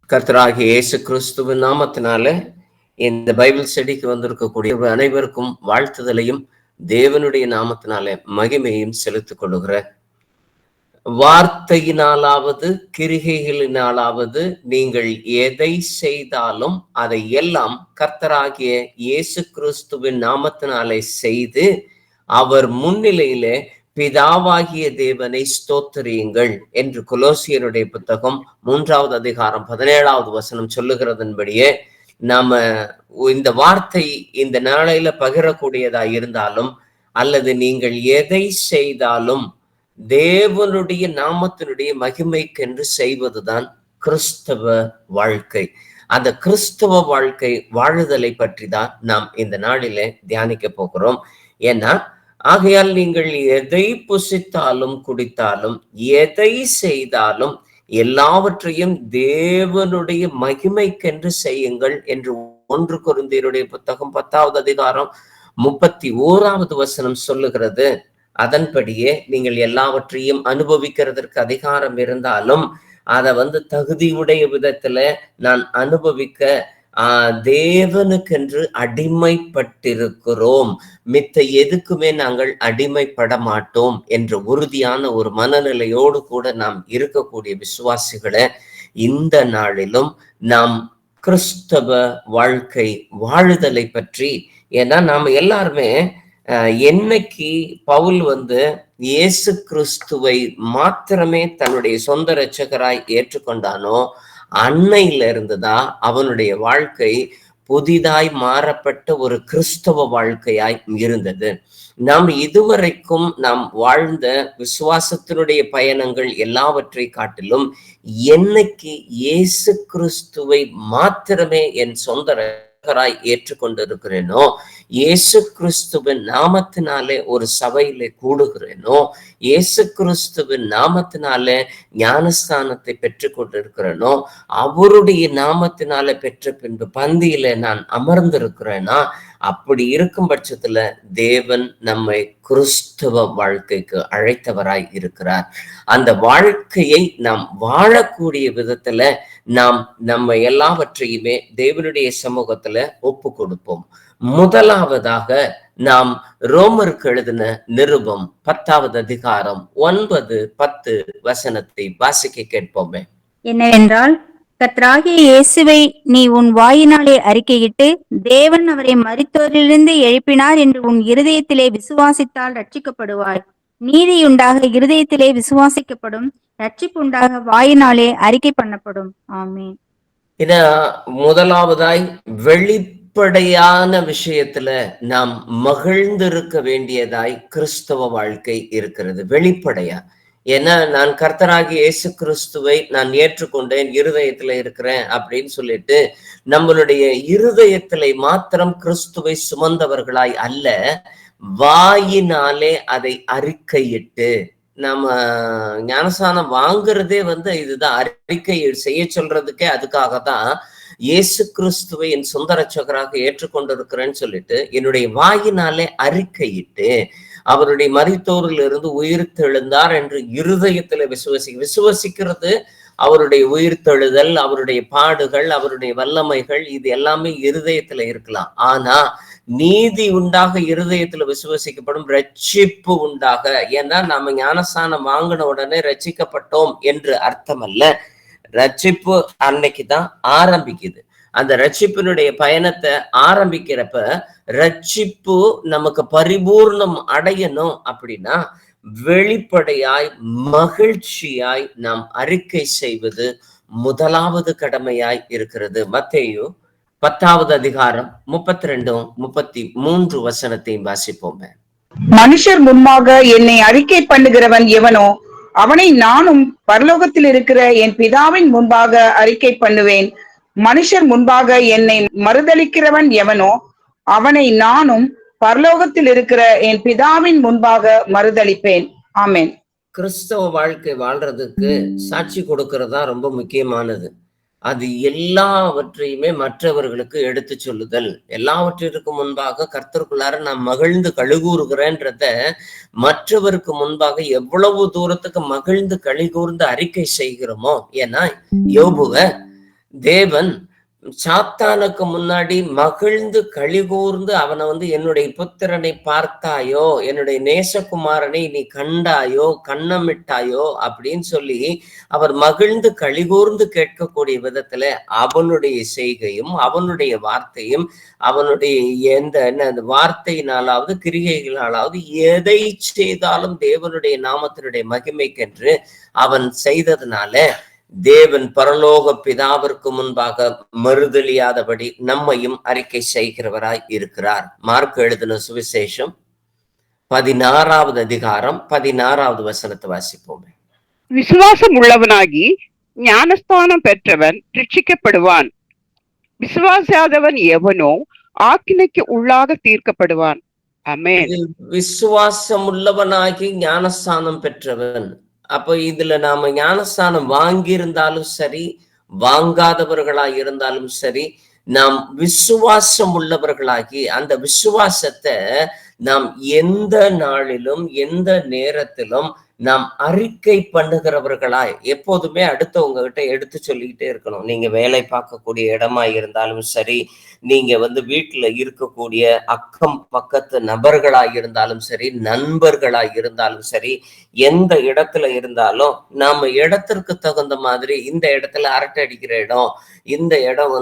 கர்த்தராகிய இயேசு கிறிஸ்துவின் நாமத்தினால இந்த பைபிள் ஸ்டடிக்கு வந்திருக்கக்கூடிய அனைவருக்கும் வாழ்த்துதலையும் தேவனுடைய நாமத்தினால மகிமையும் செலுத்திக் கொள்ளுகிற வார்த்தையினாலாவது கிரிகைகளினாலாவது நீங்கள் எதை செய்தாலும் அதை எல்லாம் கர்த்தராகிய இயேசு கிறிஸ்துவின் நாமத்தினாலே செய்து அவர் முன்னிலையிலே பிதாவாகிய தேவனை ஸ்தோத்திரியுங்கள் என்று கொலோசியருடைய புத்தகம் 3வது அதிகாரம் 17வது வசனம் சொல்லுகிறதன்படியே நாம இந்த வார்த்தை இந்த நாளையில பகிரக்கூடியதா இருந்தாலும் அல்லது நீங்கள் எதை செய்தாலும் தேவனுடைய நாமத்தினுடைய மகிமைக்கென்று செய்வதுதான் கிறிஸ்தவ வாழ்க்கை. அந்த கிறிஸ்தவ வாழ்க்கை வாழுதலை பற்றி தான் நாம் இந்த நாளிலே தியானிக்க போகிறோம். ஏன்னா ஆகையால் நீங்கள் எதை புசித்தாலும் குடித்தாலும் எதை செய்தாலும் எல்லாவற்றையும் தேவனுடைய மகிமைக்கென்று செய்யுங்கள் என்று 1 கொரிந்தியருடைய புத்தகம் 10வது அதிகாரம் 31வது வசனம் சொல்லுகிறது. அதன்படியே நீங்கள் எல்லாவற்றையும் அனுபவிக்கிறதற்கு அதிகாரம் இருந்தாலும் அதை தகுதியுடைய விதத்துல நான் அனுபவிக்க தேவனுக்கென்று அடிமைப்பட்டிருக்கிறோம், மித்த எதுக்குமே நாங்கள் அடிமைப்பட மாட்டோம் என்ற உறுதியான ஒரு மனநிலையோடு கூட நாம் இருக்கக்கூடிய விசுவாசிகளை இந்த நாளிலும் நாம் கிறிஸ்தவ வாழ்க்கை வாழுதலை பற்றி, ஏன்னா நாம எல்லாருமே என்னைக்கு பவுல் இயேசு கிறிஸ்துவை மாத்திரமே தன்னுடைய சொந்த இரட்சகராய் ஏற்றுக்கொண்டானோ அன்னையில இருந்துதான் அவனுடைய வாழ்க்கை புதிதாய் மாறப்பட்ட ஒரு கிறிஸ்தவ வாழ்க்கையாய் இருந்தது. நாம் இதுவரைக்கும் நாம் வாழ்ந்த விசுவாசத்தினுடைய பயணங்கள் எல்லாவற்றை காட்டிலும் என்னைக்கு இயேசு கிறிஸ்துவை மாத்திரமே என் சொந்த ஏற்றுக்கொண்டிருக்கிறேனோ, இயேசு கிறிஸ்துவின் நாமத்தினாலே ஒரு சபையிலே கூடுகிறேனோ, இயேசு கிறிஸ்துவின் நாமத்தினாலே ஞானஸ்தானத்தை பெற்றுக் கொண்டிருக்கிறேனோ, அவருடைய நாமத்தினாலே பெற்ற பின்பு பந்தியில நான் அமர்ந்திருக்கிறேனா, அப்படி இருக்கும் பட்சத்துல தேவன் நம்மை கிறிஸ்தவ வாழ்க்கைக்கு அழைத்தவராய் இருக்கிறார். அந்த வாழ்க்கையை நாம் வாழக்கூடிய விதத்துல நாம் நம்ம எல்லாவற்றையுமே தேவனுடைய சமூகத்துல ஒப்பு கொடுப்போம். முதலாவதாக நாம் ரோமருக்கு எழுதின நிருபம் 10வது அதிகாரம் 9, 10 வசனத்தை வாசிக்க கேட்போமே. என்னவென்றால், கர்த்தராகிய இயேசுவை நீ உன் வாயினாலே அறிக்கையிட்டு தேவன் அவரை மரித்தோரிலிருந்து எழுப்பினார் என்று உன் இருதயத்திலே விசுவாசித்தால் ரட்சிக்கப்படுவாய். நீதியுண்டாக இருதயத்திலே விசுவாசிக்கப்படும், ரட்சிப்புண்டாக வாயினாலே அறிக்கை பண்ணப்படும். ஆமென். இத முதலாவதாய் வெளிப்படையான விஷயத்துல நாம் மகிழ்ந்திருக்க வேண்டியதாய் கிறிஸ்தவ வாழ்க்கை இருக்கிறது. வெளிப்படையா, ஏன்னா நான் கர்த்தராகிய இயேசு கிறிஸ்துவை நான் ஏற்றுக்கொண்டேன், இருதயத்துல இருக்கிறேன் அப்படின்னு சொல்லிட்டு நம்மளுடைய இருதயத்திலே மாத்திரம் கிறிஸ்துவை சுமந்தவர்களாய் அல்ல, வாயினாலே அதை அறிக்கையிட்டு, நம்ம ஞானஸ்தானம் வாங்குறதே இதுதான், அறிக்கை செய்ய சொல்றதுக்கே அதுக்காகத்தான். இயேசு கிறிஸ்துவை என் சொந்த இரட்சகராக ஏற்றுக்கொண்டிருக்கிறேன்னு சொல்லிட்டு என்னுடைய வாயினாலே அறிக்கையிட்டு அவருடைய மரித்தோரில் இருந்து உயிர்த்தெழுந்தார் என்று இருதயத்துல விசுவசிக்கிறது. அவருடைய உயிர்த்தெழுதல், அவருடைய பாடுகள், அவருடைய வல்லமைகள், இது எல்லாமே இருதயத்துல இருக்கலாம். ஆனா நீதி உண்டாக இருதயத்துல விசுவசிக்கப்படும், ரட்சிப்பு உண்டாக. ஏன்னா நாம ஞானஸ்தானம் வாங்கின உடனே ரட்சிக்கப்பட்டோம் என்று அர்த்தம் அல்ல. ரட்சிப்பு அன்னைக்குதான் ஆரம்பிக்குது. அந்த ரட்சிப்பினுடைய பயணத்தை ஆரம்பிக்கிறப்ப ரட்சிப்பு நமக்கு பரிபூர்ணம் அடையணும் அப்படின்னா வெளிப்படையாய் மகிழ்ச்சியாய் நாம் அறிக்கை செய்வது முதலாவது கடமையாய் இருக்கிறது. மத்தேயு 10வது அதிகாரம் 32, 33 வசனத்தையும் வாசிப்போமே. மனுஷர் முன்பாக என்னை அறிக்கை பண்ணுகிறவன் எவனோ அவனை நானும் பரலோகத்தில் இருக்கிற என் பிதாவின் முன்பாக அறிக்கை பண்ணுவேன். மனுஷர் முன்பாக என்னை மறுதலிக்கிறவன் எவனோ அவனை நானும் பரலோகத்தில் இருக்கிற என் பிதாவின் முன்பாக மறுதலிப்பேன். ஆமென். கிறிஸ்தவ வாழ்க்கை வாழ்றதுக்கு சாட்சி கொடுக்கறதா ரொம்ப முக்கியமானது. அது எல்லாவற்றையுமே மற்றவர்களுக்கு எடுத்து சொல்லுதல், எல்லாவற்றிற்கு முன்பாக கர்த்தருக்குள்ளார நான் மகிழ்ந்து கழுகூறுகிறேன்றத மற்றவருக்கு முன்பாக எவ்வளவு தூரத்துக்கு மகிழ்ந்து கழிகூர்ந்து அறிக்கை செய்கிறோமோ. ஏன்னா யோபுவ தேவன் சாத்தானுக்கு முன்னாடி மகிழ்ந்து கழிகூர்ந்து அவனை என்னுடைய புத்திரனை பார்த்தாயோ, என்னுடைய நேசகுமாரனை நீ கண்டாயோ, கண்ணமிட்டாயோ அப்படின்னு சொல்லி அவர் மகிழ்ந்து கழிகூர்ந்து கேட்கக்கூடிய விதத்துல அவனுடைய செய்கையும் அவனுடைய வார்த்தையும் அவனுடைய அந்த வார்த்தையினாலாவது கிரிகைகளாலாவது எதை செய்தாலும் தேவனுடைய நாமத்தினுடைய மகிமைக்கென்று அவன் செய்ததுனால தேவன் பரலோக பிதாவிற்கு முன்பாக மறுதலியாதபடி நம்மையும் அறிக்கை செய்கிறவராய் இருக்கிறார். மார்க் எழுதின சுவிசேஷம் 16வது அதிகாரம் 16வது வசனத்தை வாசிப்போமே. விசுவாசம் உள்ளவனாகி ஞானஸ்தானம் பெற்றவன் ரட்சிக்கப்படுவான். விசுவாசாதவன் எவனோ ஆக்கினைக்கு உள்ளாக தீர்க்கப்படுவான். ஆமென். விசுவாசம் உள்ளவனாகி ஞானஸ்தானம் பெற்றவன். அப்ப இதுல நாம ஞானஸ்தானம் வாங்கி இருந்தாலும் சரி, வாங்காதவர்களாய் இருந்தாலும் சரி, நாம் விசுவாசம் உள்ளவர்களாகி அந்த விசுவாசத்தை நாம் எந்த நாளிலும் எந்த நேரத்திலும் நாம் அறிக்கை பண்ணுகிறவர்களாய் எப்போதுமே அடுத்தவங்க கிட்ட எடுத்து சொல்லிக்கிட்டே இருக்கணும். நீங்க வேலை பார்க்கக்கூடிய இடமா இருந்தாலும் சரி, நீங்க வீட்டுல இருக்கக்கூடிய அக்கம் பக்கத்து நபர்களாய் இருந்தாலும் சரி, நண்பர்களாய் இருந்தாலும் சரி, எந்த இடத்துல இருந்தாலும் நாம இடத்திற்கு தகுந்த மாதிரி இந்த இடத்துல அரட்டை அடிக்கிற இடம், இந்த இடம்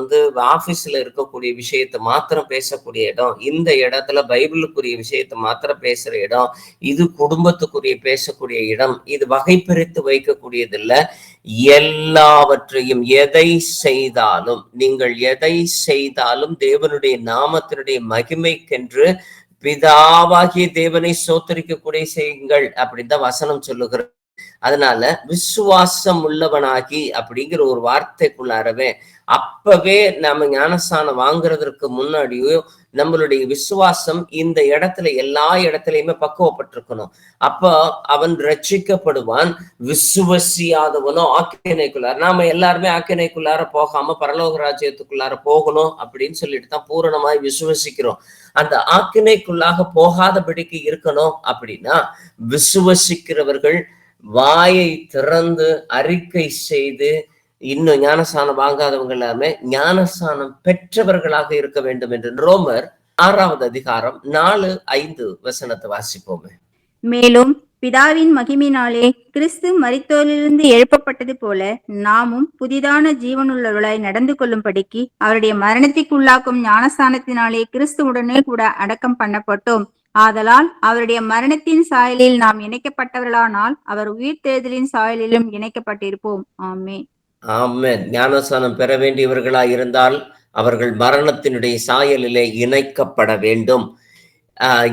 ஆபீஸ்ல இருக்கக்கூடிய விஷயத்தை மாத்திரம் பேசக்கூடிய இடம், இந்த இடத்துல பைபிளுக்குரிய விஷயத்தை மாத்திரம் பேசுற இடம், இது குடும்பத்துக்குரிய பேசக்கூடிய இடம், இது வகை பிரித்து வைக்கக்கூடியதில்ல. எல்லாவற்றையும் எதை செய்தாலும் நீங்கள் எதை செய்தாலும் தேவனுடைய நாமத்தினுடைய மகிமைக்கென்று பிதாவாகிய தேவனை சோத்தரிக்கக்கூடிய செய்யுங்கள் அப்படின்தான் வசனம் சொல்லுகிறது. அதனால விசுவாசம் உள்ளவனாகி அப்படிங்கிற ஒரு வார்த்தைக்குள்ளாரவே அப்பவே நாம ஞானஸ்தானம் வாங்குறதற்கு முன்னாடியோ நம்மளுடைய விசுவாசம் இந்த இடத்துல எல்லா இடத்துலயுமே பக்குவப்பட்டிருக்கணும். அப்ப அவன் ரட்சிக்கப்படுவான். விசுவசியாதவனோ ஆக்கினைக்குள்ளார. நாம எல்லாருமே ஆக்கினைக்குள்ளார போகாம பரலோக ராஜ்யத்துக்குள்ளார போகணும் அப்படின்னு சொல்லிட்டு தான் பூரணமாய் விசுவசிக்கிறோம். அந்த ஆக்கினைக்குள்ளாக போகாதபடிக்கு இருக்கணும் அப்படின்னா விசுவசிக்கிறவர்கள் வாயை திறந்து அறிக்கை செய்து, இன்னும் ஞானஸ்தானம் வாங்காதவங்க எல்லாமே ஞானஸ்தானம் பெற்றவர்களாக இருக்க வேண்டும் என்று ரோமர் 6வது அதிகாரம் 4-5 வசனத்தை வாசிப்போமே. மேலும் பிதாவின் மகிமையினாலே கிறிஸ்து மரித்தோரிலிருந்து எழுப்பப்பட்டது போல நாமும் புதிதான ஜீவனுள்ளவர்களாய் நடந்து கொள்ளும்படிக்கு அவருடைய மரணத்திற்குள்ளாக்கும் ஞானஸ்தானத்தினாலே கிறிஸ்துவுடனே கூட அடக்கம் பண்ணப்பட்டோம். ஆதலால் அவருடைய மரணத்தின் சாயலில் நாம் இணைக்கப்பட்டவர்களானால் அவர் உயிர்த்தெழுதலின் சாயலிலும் இணைக்கப்பட்டிருப்போம். ஆமென். ஆமென். ஞானஸ்தானம் பெற வேண்டியவர்களாய் இருந்தால் அவர்கள் மரணத்தினுடைய சாயலிலே இணைக்கப்பட வேண்டும்.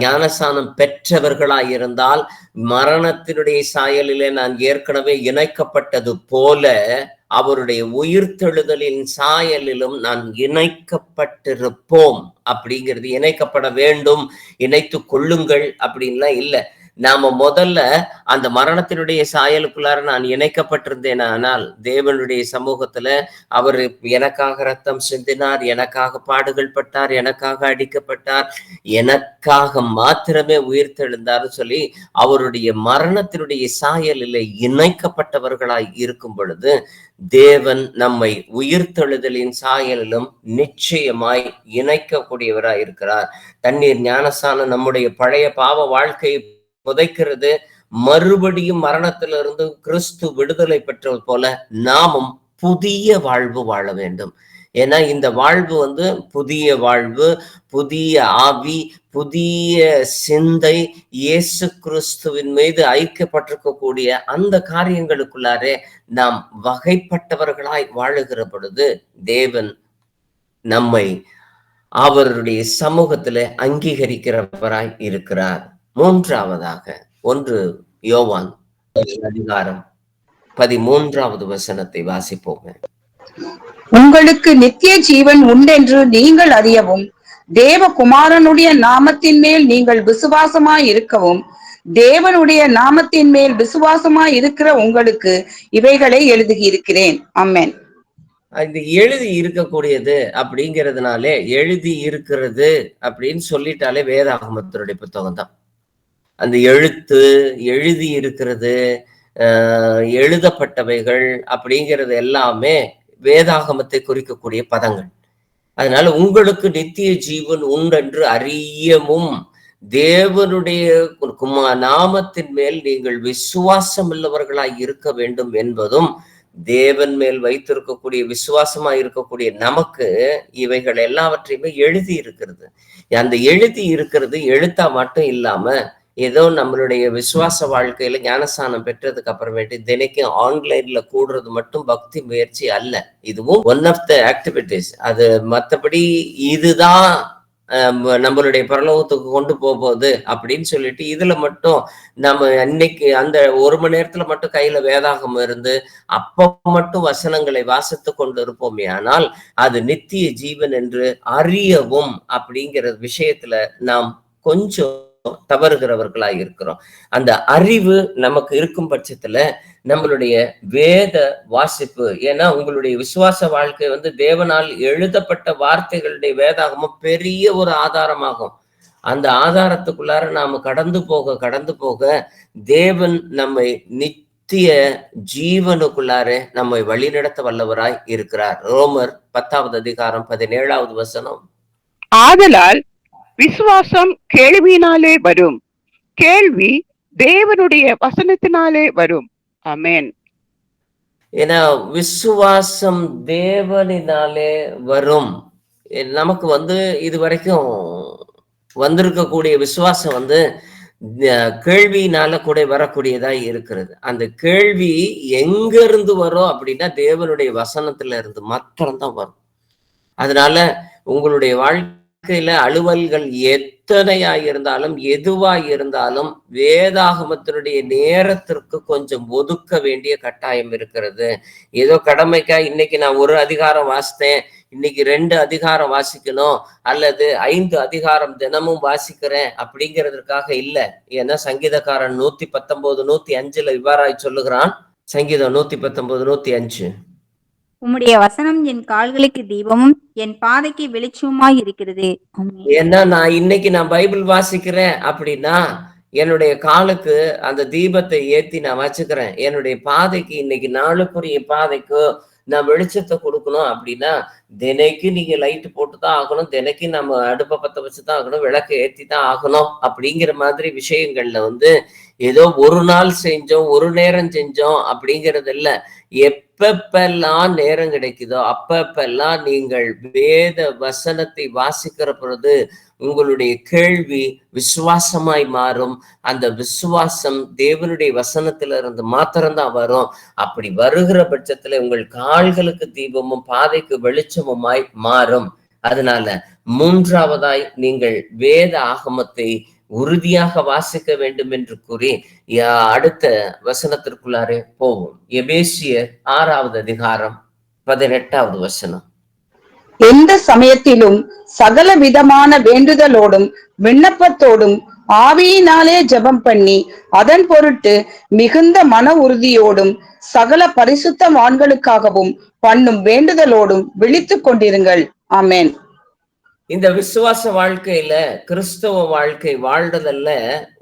ஞானஸ்தானம் பெற்றவர்களாய் இருந்தால் மரணத்தினுடைய சாயலிலே நான் ஏற்கனவே இணைக்கப்பட்டது போல அவருடைய உயிர்த்தெழுதலின் சாயலிலும் நான் இணைக்கப்பட்டிருப்போம் அப்படிங்கிறது. இணைக்கப்பட வேண்டும், இணைத்து கொள்ளுங்கள் அப்படின்லாம் இல்லை. நாம முதல்ல அந்த மரணத்தினுடைய சாயலுக்குள்ளார நான் இணைக்கப்பட்டிருந்தேன். ஆனால் தேவனுடைய சமூகத்துல அவர் எனக்காக ரத்தம் சிந்தினார், எனக்காக பாடுகள் பட்டார், எனக்காக அடிக்கப்பட்டார், எனக்காக மாத்திரமே உயிர்த்தெழுந்தார் சொல்லி அவருடைய மரணத்தினுடைய சாயலிலே இணைக்கப்பட்டவர்களாய் இருக்கும் பொழுது தேவன் நம்மை உயிர்த்தெழுதலின் சாயலிலும் நிச்சயமாய் இணைக்கக்கூடியவராய் இருக்கிறார். தண்ணீர் ஞானஸ்தானம் நம்முடைய பழைய பாவ வாழ்க்கை புதைக்கிறது. மறுபடியும் மரணத்திலிருந்து கிறிஸ்து விடுதலை பெற்றது போல நாமும் புதிய வாழ்வு வாழ வேண்டும். ஏன்னா இந்த வாழ்வு புதிய வாழ்வு, புதிய ஆவி, புதிய சிந்தை, இயேசு கிறிஸ்துவின் மீது ஐக்கியப்பட்டிருக்கக்கூடிய அந்த காரியங்களுக்குள்ளாரே நாம் வகைப்பட்டவர்களாய் வாழுகிற பொழுது தேவன் நம்மை அவருடைய சமூகத்திலே அங்கீகரிக்கிறவராய் இருக்கிறார். மூன்றாவதாக 1 யோவான் அதிகாரம் 13வது வசனத்தை வாசிப்போங்க. உங்களுக்கு நித்திய ஜீவன் உண்டென்று நீங்கள் அறியவும் தேவகுமாரனுடைய நாமத்தின் மேல் நீங்கள் விசுவாசமாய் இருக்கவும் தேவனுடைய நாமத்தின் மேல் விசுவாசமாய் இருக்கிற உங்களுக்கு இவைகளை எழுதியிருக்கிறேன். ஆமென். இது எழுதி இருக்கக்கூடியது அப்படிங்கிறதுனாலே எழுதி இருக்கிறது அப்படின்னு சொல்லிட்டாலே வேதாகமத்தினுடைய புத்தகம் தான். அந்த எழுத்து, எழுதி இருக்கிறது, எழுதப்பட்டவைகள் அப்படிங்கிறது எல்லாமே வேதாகமத்தை குறிக்கக்கூடிய பதங்கள். அதனால உங்களுக்கு நித்திய ஜீவன் உண்டென்று அறியவும் தேவனுடைய நாமத்தின் மேல் நீங்கள் விசுவாசம் உள்ளவர்களாய் இருக்க வேண்டும் என்பதும், தேவன் மேல் வைத்திருக்கக்கூடிய விசுவாசமாய் இருக்கக்கூடிய நமக்கு இவைகள் எல்லாவற்றையுமே எழுதி இருக்கிறது. அந்த எழுதி இருக்கிறது எழுத்தா மட்டும் இல்லாம ஏதோ நம்மளுடைய விசுவாச வாழ்க்கையில ஞானஸ்தானம் பெற்றதுக்கு அப்புறமேட்டு தினைக்கும் ஆன்லைன்ல கூடுறது மட்டும் பக்தி முயற்சி அல்ல. இதுவும் ஒன் ஆஃப் த ஆக்டிவிட்டிஸ். அது மற்றபடி இதுதான் நம்மளுடைய பரலோகத்துக்கு கொண்டு போகுது அப்படின்னு சொல்லிட்டு இதுல மட்டும் நம்ம அன்னைக்கு அந்த 1 மணி நேரத்துல மட்டும் கையில வேதாகம் இருந்து அப்ப மட்டும் வசனங்களை வாசித்து கொண்டு இருப்போமே, ஆனால் அது நித்திய ஜீவன் என்று அறியவும் அப்படிங்கிற விஷயத்துல நாம் கொஞ்சம் தவறுகிறவர்களாய் இருக்கிறோம். அந்த அறிவு நமக்கு இருக்கும் பட்சத்துல நம்மளுடைய வேத வாசிப்பு, ஏன்னா உங்களுடைய விசுவாச வாழ்க்கை தேவனால் எழுதப்பட்ட வார்த்தைகளுடைய வேதாகமும் பெரிய ஒரு ஆதாரமாகும். அந்த ஆதாரத்துக்குள்ளார நாம கடந்து போக தேவன் நம்மை நித்திய ஜீவனுக்குள்ளார நம்மை வழிநடத்த வல்லவராய் இருக்கிறார். ரோமர் 10வது அதிகாரம் 17வது வசனம். ஆதலால் விசுவாசம் கேள்வியினாலே வரும், கேள்வி தேவனுடைய வசனத்தினாலே வரும். ஆமென். ஏன்னா விசுவாசம் தேவனினாலே வரும். நமக்கு இதுவரைக்கும் வந்திருக்கக்கூடிய விசுவாசம் கேள்வியினால கூட வரக்கூடியதா இருக்கிறது. அந்த கேள்வி எங்க இருந்து வரும் அப்படின்னா தேவனுடைய வசனத்துல இருந்து மாத்திரம்தான் வரும். அதனால உங்களுடைய வாழ்க்கையில அலுவல்கள் எத்தனையாய் இருந்தாலும் எதுவாய் இருந்தாலும் வேதாகமத்தினுடைய நேரத்திற்கு கொஞ்சம் ஒதுக்க வேண்டிய கட்டாயம் இருக்கிறது. ஏதோ கடமைக்கா இன்னைக்கு நான் 1 அதிகாரம் வாசித்தேன், இன்னைக்கு 2 அதிகாரம் வாசிக்கணும் அல்லது 5 அதிகாரம் தினமும் வாசிக்கிறேன் அப்படிங்கிறதுக்காக இல்ல. ஏன்னா சங்கீதக்காரன் 119, 105 இவ்வாறாய் சொல்லுகிறான். சங்கீதம் 119, 105. உம்முடைய வசனம் என் கால்களுக்கு தீபமும் என் பாதைக்கு வெளிச்சமாய் இருக்கிறது. ஏன்னா நான் பைபிள் வாசிக்கிறேன் அப்படின்னா என்னுடைய காலுக்கு அந்த தீபத்தை ஏத்தி நான் வச்சுக்கிறேன். என்னுடைய பாதைக்கு இன்னைக்கு நாளுக்குரிய பாதைக்கு நான் வெளிச்சத்தை கொடுக்கணும் அப்படின்னா தினைக்கு நீங்க லைட் போட்டுதான் ஆகணும், தினைக்கு நம்ம அடுப்பை பத்த வச்சுதான் ஆகணும், விளக்கை ஏத்தி தான் ஆகணும் அப்படிங்கிற மாதிரி விஷயங்கள்ல ஏதோ ஒரு நாள் செஞ்சோம், ஒரு நேரம் செஞ்சோம் அப்படிங்கிறது இல்ல. எப்பப்பெல்லாம் நேரம் கிடைக்குதோ அப்பப்பெல்லாம் நீங்கள் வேத வசனத்தை வாசிக்கிற பொழுது உங்களுடைய கேள்வி விசுவாசமாய் மாறும். அந்த விசுவாசம் தேவனுடைய வசனத்துல இருந்து மாத்திரம்தான் வரும். அப்படி வருகிற பட்சத்துல உங்கள் கால்களுக்கு தீபமும் பாதைக்கு வெளிச்சமுமாய் மாறும். அதனால 3வதாய் நீங்கள் வேத ஆகமத்தை உறுதியாக வாசிக்க வேண்டும் என்று கூறி அடுத்த வசனத்திற்குள்ளாரே போவோம். எபேசியர் 6வது அதிகாரம் 18வது வசனம். எந்த சமயத்திலும் சகல விதமான வேண்டுதலோடும் விண்ணப்பத்தோடும் ஆவியினாலே ஜெபம் பண்ணி அதன் பொருட்டு மிகுந்த மன உறுதியோடும் சகல பரிசுத்தவான்களுக்காகவும் பண்ணும் வேண்டுதலோடும் விழித்துக் கொண்டிருங்கள். ஆமென். இந்த விசுவாச வாழ்க்கையில கிறிஸ்தவ வாழ்க்கை வாழ்றதல்ல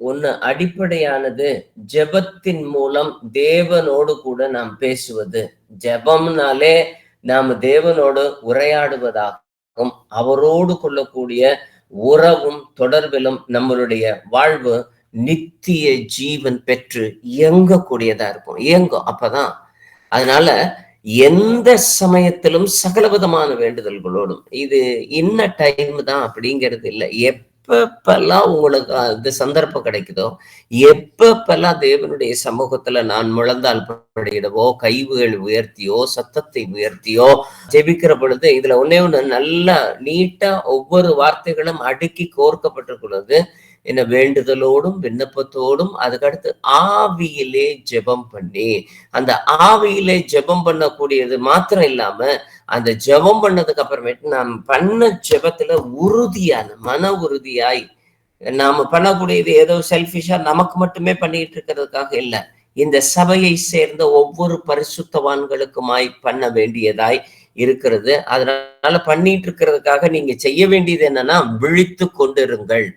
ஒண்ணு அடிப்படையானது ஜெபத்தின் மூலம் தேவனோடு கூட நாம் பேசுவது. ஜெபம்னாலே நாம் தேவனோடு உரையாடுவதாகவும் அவரோடு கொள்ளக்கூடிய உறவும் தொடர்பிலும் நம்மளுடைய வாழ்வு நித்திய ஜீவன் பெற்று இயங்கக்கூடியதா இருக்கும். இயங்கும் அப்பதான். அதனால எந்த சமயத்திலும் சகலவிதமான வேண்டுதல்களோடும், இது இன்ன டைம் தான் அப்படிங்கிறது இல்லை. எப்பப்பெல்லாம் உங்களுக்கு அந்த சந்தர்ப்பம் கிடைக்குதோ, எப்பப்பெல்லாம் தேவனுடைய சமூகத்துல நான் முழந்தால் படியிடவோ, கைவுகள் உயர்த்தியோ, சத்தத்தை உயர்த்தியோ ஜெபிக்கிற பொழுது இதுல ஒண்ணு நல்லா நீட்டா ஒவ்வொரு வார்த்தைகளும் அடுக்கி கோர்க்கப்பட்டிருக்கிறது. என்ன வேண்டுதலோடும் விண்ணப்பத்தோடும் அதுக்கடுத்து ஆவியிலே ஜெபம் பண்ணி, அந்த ஆவியிலே ஜெபம் பண்ணக்கூடியது மாத்திரம் இல்லாம அந்த ஜெபம் பண்ணதுக்கு அப்புறமேட்டு நாம் பண்ண ஜெபத்துல உறுதியான மன உறுதியாய் நாம பண்ணக்கூடியது ஏதோ செல்ஃபிஷா நமக்கு மட்டுமே பண்ணிட்டு இருக்கிறதுக்காக இல்ல, இந்த சபையை சேர்ந்த ஒவ்வொரு பரிசுத்தவான்களுக்குமாய் பண்ண வேண்டியதாய் இருக்கிறது. அதனால பண்ணிட்டு இருக்கிறதுக்காக நீங்க செய்ய வேண்டியது என்னன்னா விழித்து கொண்டிருங்கள்.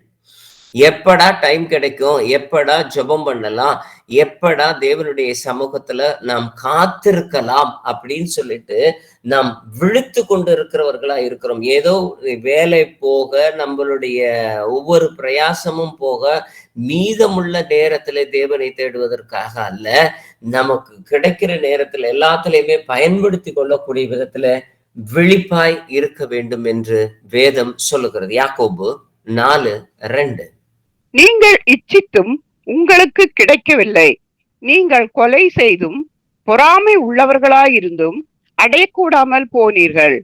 எப்படா டைம் கிடைக்கும், எப்படா ஜெபம் பண்ணலாம், எப்படா தேவனுடைய சமூகத்துல நாம் காத்திருக்கலாம் அப்படின்னு சொல்லிட்டு நாம் விழித்து கொண்டு இருக்கிறவர்களா இருக்கிறோம். ஏதோ வேலை போக, நம்மளுடைய ஒவ்வொரு பிரயாசமும் போக, மீதமுள்ள நேரத்துல தேவனை தேடுவதற்காக அல்ல, நமக்கு கிடைக்கிற நேரத்துல எல்லாத்துலயுமே பயன்படுத்தி கொள்ளக்கூடிய விதத்துல விழிப்பாய் இருக்க வேண்டும் என்று வேதம் சொல்லுகிறது. யாக்கோபு 4:2. நீங்கள் இச்சித்தும் உங்களுக்கு கிடைக்கவில்லை. நீங்கள் கொலை செய்தும் பொறாமை உள்ளவர்களாயிருந்தும் அடையக்கூடாமல் போனீர்கள்.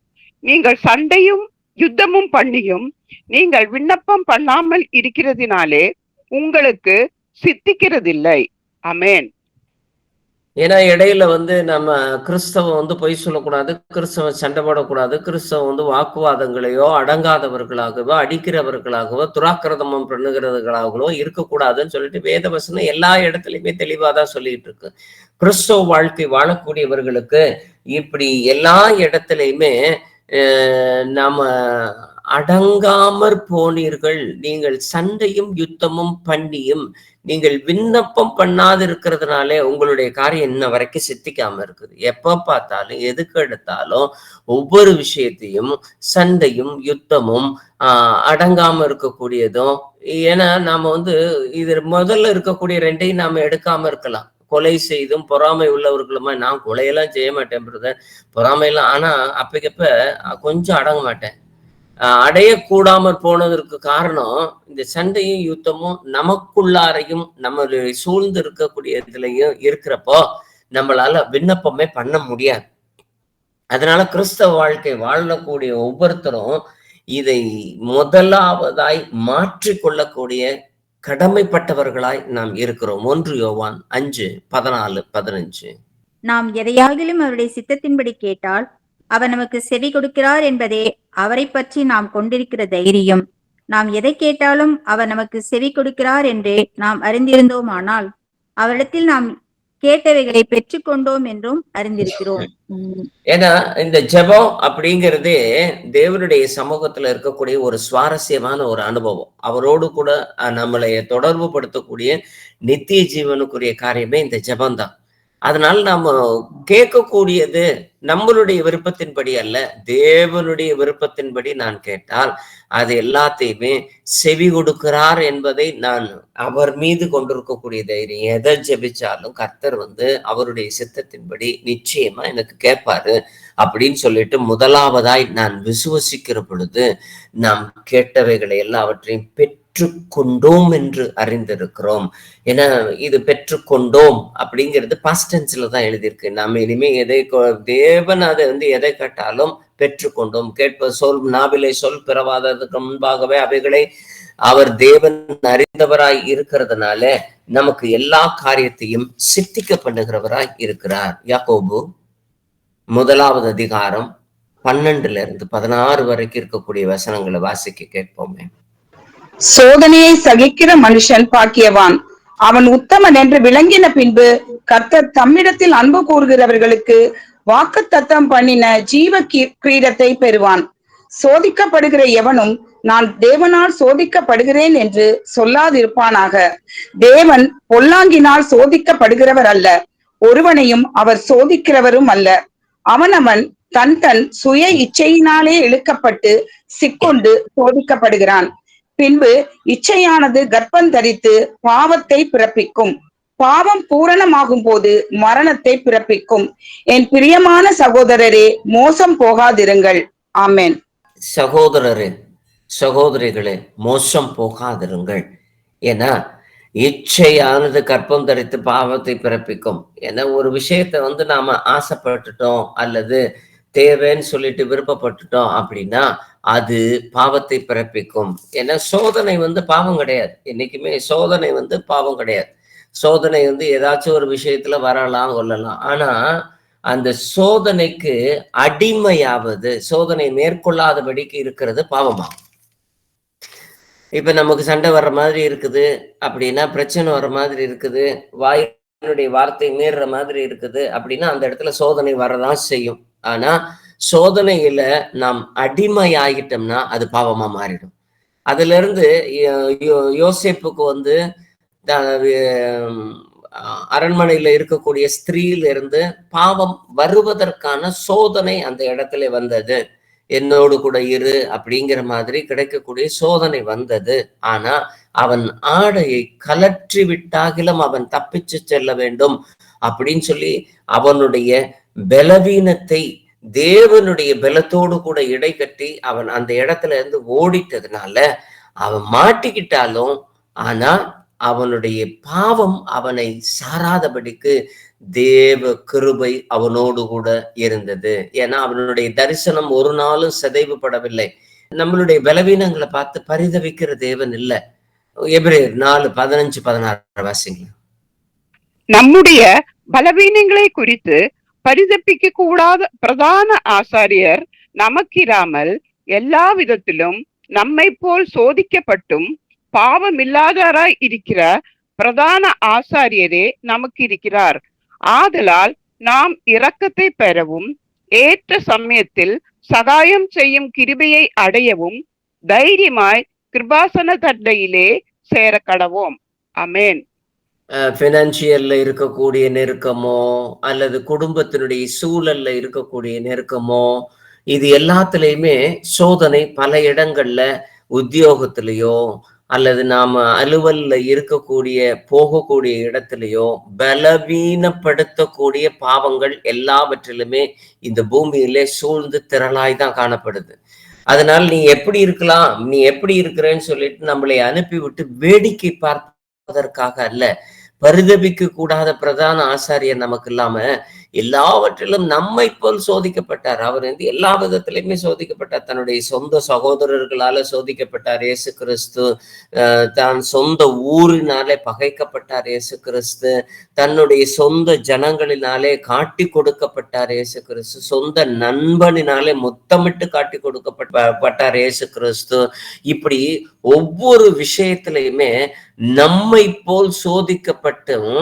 நீங்கள் சண்டையும் யுத்தமும் பண்ணியும் நீங்கள் விண்ணப்பம் பண்ணாமல் இருக்கிறதினாலே உங்களுக்கு சித்திக்கிறதில்லை. ஆமென். ஏன்னா இடையில நம்ம கிறிஸ்தவம் பொய் சொல்லக்கூடாது, கிறிஸ்தவம் சண்டை போடக்கூடாது, கிறிஸ்தவம் வாக்குவாதங்களையோ அடங்காதவர்களாகவோ அடிக்கிறவர்களாகவோ துராக்கிரதமம் பண்ணுகிறவர்களாகவோ இருக்கக்கூடாதுன்னு சொல்லிட்டு வேதவசனம் எல்லா இடத்துலயுமே தெளிவாதான் சொல்லிட்டு இருக்கு. கிறிஸ்தவ வாழ்க்கை வாழக்கூடியவர்களுக்கு இப்படி எல்லா இடத்துலயுமே நாம அடங்காமற் போனீர்கள், நீங்கள் சண்டையும் யுத்தமும் பண்ணியும் நீங்கள் விண்ணப்பம் பண்ணாது இருக்கிறதுனாலே உங்களுடைய காரியம் இன்ன வரைக்கும் சித்திக்காம இருக்குது. எப்ப பார்த்தாலும் எதுக்கு எடுத்தாலும் ஒவ்வொரு விஷயத்தையும் சண்டையும் யுத்தமும் அடங்காம இருக்கக்கூடியதும். ஏன்னா நாம இது முதல்ல இருக்கக்கூடிய ரெண்டையும் நாம எடுக்காம இருக்கலாம். கொலை செய்தும் பொறாமை உள்ளவர்களுமா, நான் கொலையெல்லாம் செய்ய மாட்டேன் பிரதர், பொறாமையெல்லாம், ஆனா அப்பக்கப்ப கொஞ்சம் அடங்க மாட்டேன். அடையக்கூடாமற் போனதற்கு காரணம் இந்த சண்டையும் யுத்தமும் நமக்குள்ளாரையும் நம்மளுடைய சூழ்ந்து இருக்கக்கூடிய இதுலயும் இருக்கிறப்போ நம்மளால விண்ணப்பமே பண்ண முடியாது. அதனால கிறிஸ்தவ வாழ்க்கை வாழக்கூடிய ஒவ்வொருத்தரும் இதை முதலாவதாய் மாற்றிக்கொள்ளக்கூடிய கடமைப்பட்டவர்களாய் நாம் இருக்கிறோம். 1 யோவான் 5:14-15. நாம் எதையாகிலும் அவருடைய சித்தத்தின்படி கேட்டால் அவர் நமக்கு செவி கொடுக்கிறார் என்பதே அவரை பற்றி நாம் கொண்டிருக்கிற தைரியம். நாம் எதை கேட்டாலும் அவர் நமக்கு செவி கொடுக்கிறார் என்றே நாம் அறிந்திருந்தோமானால் அவரிடத்தில் நாம் கேட்டவைகளை பெற்றுக்கொண்டோம் என்றும் அறிந்திருக்கிறோம். ஏன்னா இந்த ஜெபம் அப்படிங்கிறதே தேவனுடைய சமூகத்துல இருக்கக்கூடிய ஒரு சுவாரஸ்யமான ஒரு அனுபவம். அவரோடு கூட நம்மளை தொடர்பு படுத்தக்கூடிய நித்திய ஜீவனுக்குரிய காரியமே இந்த ஜெபம்தான். அதனால நாம கேட்கக்கூடியது நம்மளுடைய விருப்பத்தின்படி அல்ல, தேவனுடைய விருப்பத்தின்படி நான் கேட்டால் அது எல்லாத்தையுமே செவி கொடுக்கிறார் என்பதை நான் அவர் மீது கொண்டிருக்கக்கூடிய தைரியம். எதை ஜெபிச்சாலும் கர்த்தர் அவருடைய சித்தத்தின்படி நிச்சயமா எனக்கு கேட்பாரு அப்படின்னு சொல்லிட்டு முதலாவதாய் நான் விசுவசிக்கிற பொழுது நாம் கேட்டவைகளை எல்லாவற்றையும் பெற்றுக்கொண்டோம் என்று அறிந்திருக்கிறோம். ஏன்னா இது பெற்றுக்கொண்டோம் அப்படிங்கிறது பாஸ்ட் டென்ஸ்ல தான் எழுதியிருக்கு. நாம இனிமே தேவன் அதை எதை கேட்டாலும் பெற்றுக்கொண்டோம். கேட்ப சொல் நாவிலை சொல் பிறவாததுக்கு முன்பாகவே அவைகளை அவர் தேவன் அறிந்தவராய் இருக்கிறதுனால நமக்கு எல்லா காரியத்தையும் சித்திக்க பண்ணுகிறவராய் இருக்கிறார். யாக்கோபு 1:12-16 வரைக்கும் இருக்கக்கூடிய வசனங்களை வாசிக்க கேட்போமே. சோதனையை சகிக்கிற மனுஷன் பாக்கியவான், அவன் உத்தமன் என்று விளங்கின பின்பு கர்த்தர் தம்மிடத்தில் அன்பு கூறுகிறவர்களுக்கு வாக்குத்தத்தம் பண்ணின ஜீவ கிரீடத்தை பெறுவான். சோதிக்கப்படுகிற எவனும் நான் தேவனால் சோதிக்கப்படுகிறேன் என்று சொல்லாதிருப்பானாக. தேவன் பொல்லாங்கினால் சோதிக்கப்படுகிறவர் அல்ல, ஒருவனையும் அவர் சோதிக்கிறவரும் அல்ல. அவனவன் தன் தன் சுய இச்சையினாலே இழுக்கப்பட்டு சிக்கொண்டு சோதிக்கப்படுகிறான். பின்பு இச்சையானது கர்ப்பம் தரித்து பாவத்தை பிறப்பிக்கும், பாவம் பூரணமாகும் போது மரணத்தை பிறப்பிக்கும். என் பிரியமான சகோதரரே, மோசம் போகாதிருங்கள். ஆமென். சகோதரரே சகோதரிகளே, மோசம் போகாதிருங்கள். ஏன்னா இச்சையானது கற்பம் தரித்து பாவத்தை பிறப்பிக்கும். ஏன்னா ஒரு விஷயத்த நாம ஆசைப்பட்டுட்டோம் அல்லது தேவைன்னு சொல்லிட்டு விருப்பப்பட்டுட்டோம் அப்படின்னா அது பாவத்தை பிறப்பிக்கும். ஏன்னா சோதனை பாவம் கிடையாது. என்னைக்குமே சோதனை பாவம் கிடையாது. சோதனை ஏதாச்சும் ஒரு விஷயத்துல வரலாம் கொள்ளலாம். ஆனா அந்த சோதனைக்கு அடிமையாவது, சோதனை மேற்கொள்ளாதபடிக்கு இருக்கிறது பாவமாகும். இப்ப நமக்கு சண்டை வர்ற மாதிரி இருக்குது அப்படின்னா, பிரச்சனை வர்ற மாதிரி இருக்குது, வாயினுடைய வார்த்தை மீறுற மாதிரி இருக்குது அப்படின்னா அந்த இடத்துல சோதனை வரதான் செய்யும். ஆனா சோதனையில நாம் அடிமையாகிட்டோம்னா அது பாவமா மாறிடும். அதுல இருந்து யோசேப்புக்கு வந்து அரண்மனையில இருக்கக்கூடிய ஸ்திரீல இருந்து பாவம் வருவதற்கான சோதனை அந்த இடத்துல வந்தது. என்னோடு கூட இரு அப்படிங்கிற மாதிரி கிடைக்கக்கூடிய சோதனை வந்தது. ஆனா அவன் ஆடையை கலற்றி விட்டாகிலும் அவன் தப்பிச்சு செல்ல வேண்டும் அப்படின்னு சொல்லி அவனுடைய பலவீனத்தை தேவனுடைய பலத்தோடு கூட இடை கட்டி அவன் அந்த இடத்துல இருந்து ஓடிட்டதுனால அவன் மாட்டிக்கிட்டாலும், ஆனா அவனுடைய பாவம் அவனை சாராதபடிக்கு தேவ கிருபை அவனோடு கூட இருந்தது. ஏன்னா அவனுடைய தரிசனம் ஒரு நாளும் சிதைவுபடவில்லை. நம்மளுடைய பலவீனங்களை பார்த்து பரிதவிக்கிற தேவன் இல்ல. எபிரேயர் 4:15-16 வாசிங்க. நம்முடைய பலவீனங்களை குறித்து பரிதப்பிக்க கூடாத பிரதான ஆசாரியர் நமக்கிராமல் எல்லா விதத்திலும் நம்மை போல் சோதிக்கப்பட்டும் பாவமில்லாதவராய் இருக்கிற பிரதான ஆசாரியரே நமக்கு இருக்கிறார். ஆதலால் நாம் இரக்கத்தை பெறவும் ஏற்ற சமயத்தில் சகாயம் செய்யும் கிருபையை அடையவும் தைரியமாய் கிருபாசன தண்டையிலே சேர கடவோம். ஆமென். பினான்சியல்ல இருக்கக்கூடிய நெருக்கமோ அல்லது குடும்பத்தினுடைய சூழல்ல இருக்கக்கூடிய நெருக்கமோ, இது எல்லாத்துலயுமே சோதனை பல இடங்கள்ல, உத்தியோகத்திலேயோ அல்லது நாம அலுவல்ல இருக்கக்கூடிய போகக்கூடிய இடத்திலேயோ பலவீனப்படுத்தக்கூடிய பாவங்கள் எல்லாவற்றிலுமே இந்த பூமியிலே சூழ்ந்து திரளாய் தான் காணப்படுது. அதனால் நீ எப்படி இருக்கலாம், நீ எப்படி இருக்கிறேன்னு சொல்லிட்டு நம்மளை அனுப்பிவிட்டு வேடிக்கை பார்ப்பதற்காக அல்ல. பரிதபிக்க கூடாத பிரதான ஆசாரியர் நமக்கு இல்லாம எல்லாவற்றிலும் நம்மை போல் சோதிக்கப்பட்டார். அவர் வந்து எல்லா விதத்திலுமே சோதிக்கப்பட்டார். தன்னுடைய சொந்த சகோதரர்களால சோதிக்கப்பட்டார் இயேசு கிறிஸ்து. தான் சொந்த ஊரினாலே பகைக்கப்பட்டார் இயேசு கிறிஸ்து. தன்னுடைய சொந்த ஜனங்களினாலே காட்டி கொடுக்கப்பட்டார் இயேசு கிறிஸ்து. சொந்த நண்பனினாலே முத்தமிட்டு காட்டி கொடுக்கப்பட்டார் இயேசு கிறிஸ்து. இப்படி ஒவ்வொரு விஷயத்திலையுமே நம்மை போல் சோதிக்கப்பட்டும்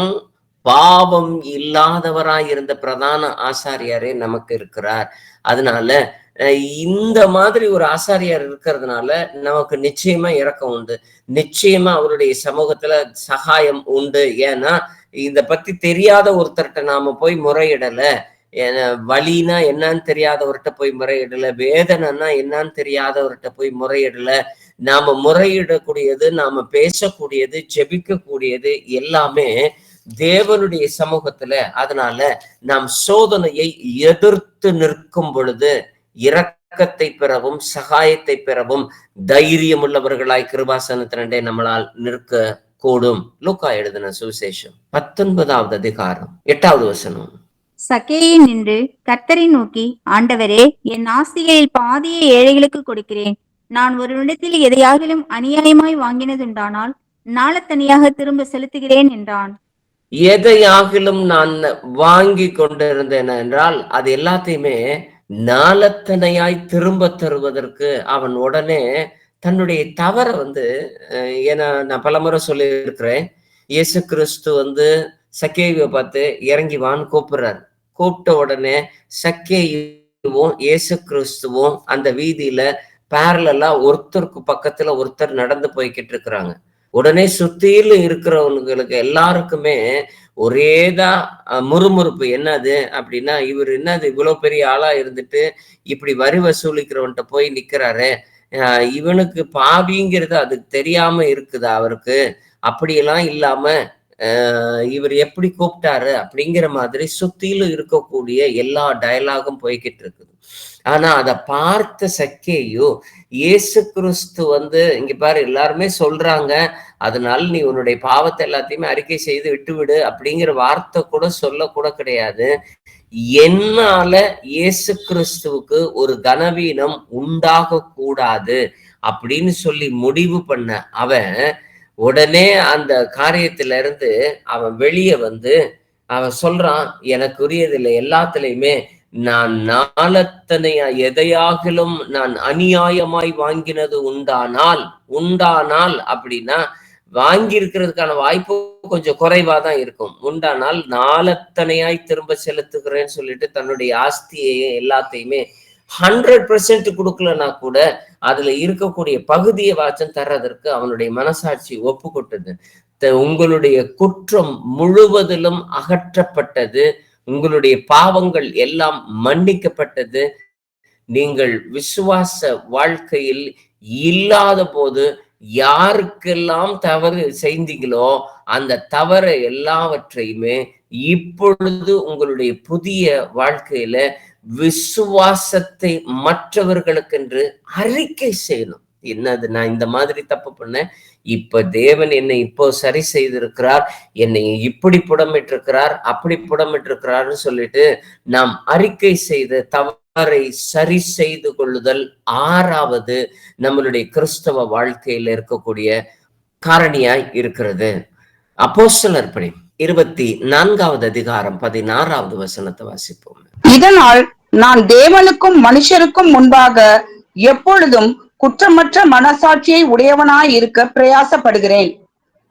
பாவம் இல்லாதவராய் இருந்த பிரதான ஆசாரியாரே நமக்கு இருக்கிறார். அதனால இந்த மாதிரி ஒரு ஆசாரியார் இருக்கிறதுனால நமக்கு நிச்சயமா இரக்கம் உண்டு, நிச்சயமா அவருடைய சமூகத்துல சகாயம் உண்டு. ஏன்னா இத பத்தி தெரியாத ஒருத்தர்கிட்ட நாம போய் முறையிடல, வலினா என்னன்னு தெரியாதவர்கிட்ட போய் முறையிடல, வேதனைன்னா என்னன்னு தெரியாதவர்கிட்ட போய் முறையிடல. நாம முறையிடக்கூடியது, நாம பேசக்கூடியது, ஜெபிக்கக்கூடியது எல்லாமே தேவனுடைய சமூகத்துல. அதனால நாம் சோதனையை எதிர்த்து நிற்கும் பொழுது இரக்கத்தை பெறவும் சகாயத்தை பெறவும் தைரியம் உள்ளவர்களாய் கிருபாசனத்தினண்டே நம்மளால் நிற்க கூடும். லூக்கா எழுதின சுவிசேஷம் 19வது அதிகாரம் 8வது வசனம். சக்கேயு நின்று கர்த்தரை நோக்கி, ஆண்டவரே, என் ஆஸ்திகளில் பாதியை ஏழைகளுக்கு கொடுக்கிறேன். நான் ஒரு இடத்தில் எதையாகிலும் அநியாயமாய் வாங்கினதுண்டானால் நாளத்தனியாக திரும்ப செலுத்துகிறேன் என்றான். எதையாகிலும் நான் வாங்கி கொண்டிருந்தேன் என்றால் அது எல்லாத்தையுமே நாளத்தனையாய் திரும்ப தருவதற்கு அவன் உடனே தன்னுடைய தவற ஏன்னா நான் பலமுறை சொல்லி இருக்கிறேன், இயேசு கிறிஸ்து சக்கேயுவை பார்த்து இறங்கி வான்னு கூப்பிடுறாரு. கூப்பிட்ட உடனே சக்கேயுவும் இயேசு கிறிஸ்துவும் அந்த வீதியில பேரலா ஒருத்தருக்கு பக்கத்துல ஒருத்தர் நடந்து போய்கிட்டு இருக்கிறாங்க. உடனே சுத்தியில இருக்கிறவங்களுக்கு எல்லாருக்குமே ஒரேதான் முறுமுறுப்பு. என்னது அப்படின்னா, இவர் என்னது இவ்வளவு பெரிய ஆளா இருந்துட்டு இப்படி வரி வசூலிக்கிறவன்ட்ட போய் நிக்கிறாரு, இவனுக்கு பாவிங்கிறது அதுக்கு தெரியாம இருக்குதா அவருக்கு? அப்படியெல்லாம் இல்லாம இவர் எப்படி கூப்பிட்டாரு அப்படிங்கிற மாதிரி சுத்தியில இருக்கக்கூடிய எல்லா டயலாகும் போய்கிட்டு இருக்குது. ஆனா அதை பார்த்த சக்கேயு, இயேசு கிறிஸ்து இங்க பாரு எல்லாருமே சொல்றாங்க, அதனால நீ உன்னுடைய பாவத்தை எல்லாத்தையுமே அறிக்கை செய்து விட்டுவிடு அப்படிங்கிற வார்த்தை கூட சொல்லக்கூட கிடையாது. என்னால இயேசு கிறிஸ்துவுக்கு ஒரு கனவீனம் உண்டாக கூடாது அப்படின்னு சொல்லி முடிவு பண்ண அவன் உடனே அந்த காரியத்தில இருந்து அவன் வெளியே அவன் சொல்றான், எனக்குரியதில்லை எல்லாத்துலயுமே நான் நாளத்தனையா எதையாகிலும் நான் அநியாயமாய் வாங்கினது உண்டானால் அப்படின்னா வாங்கி இருக்கிறதுக்கான வாய்ப்பு கொஞ்சம் குறைவாதான் இருக்கும். உண்டானால் நாளத்தனையாய் திரும்ப செலுத்துகிறேன்னு சொல்லிட்டு தன்னுடைய ஆஸ்தியையும் எல்லாத்தையுமே 100% கொடுக்கலன்னா கூட அதுல இருக்கக்கூடிய பகுதியை வாச்சம் தர்றதற்கு அவனுடைய மனசாட்சி ஒப்பு கொட்டது. உங்களுடைய குற்றம் முழுவதிலும் அகற்றப்பட்டது, உங்களுடைய பாவங்கள் எல்லாம் மன்னிக்கப்பட்டது. நீங்கள் விசுவாச வாழ்க்கையில் இல்லாத போது யாருக்கெல்லாம் தவறு செய்தீங்களோ அந்த தவறை எல்லாவற்றையுமே இப்பொழுது உங்களுடைய புதிய வாழ்க்கையில விசுவாசத்தை மற்றவர்களுக்கென்று அறிக்கை செய்யணும். என்னது, நான் இந்த மாதிரி தப்பு பண்ணேன், இப்ப தேவன் என்னை இப்போ சரி செய்திருக்கிறார், என்னை இப்படி புடமிட்டிருக்கிறார், அப்படி புடமிட்டிருக்கிறார்னு சொல்லிட்டு நாம் அறிக்கை செய்த தவறை சரி செய்து கொள்ளுதல் 6வது நம்மளுடைய கிறிஸ்தவ வாழ்க்கையில இருக்கக்கூடிய காரணியாய் இருக்கிறது. அப்போஸ்தலர் பணி 24வது அதிகாரம் 16வது வசனத்தை வாசிப்போம். இதனால் நான் தேவனுக்கும் மனுஷருக்கும் முன்பாக எப்பொழுதும் குற்றமற்ற மனசாட்சியை உடையவனாய் இருக்க பிரயாசப்படுகிறேன்.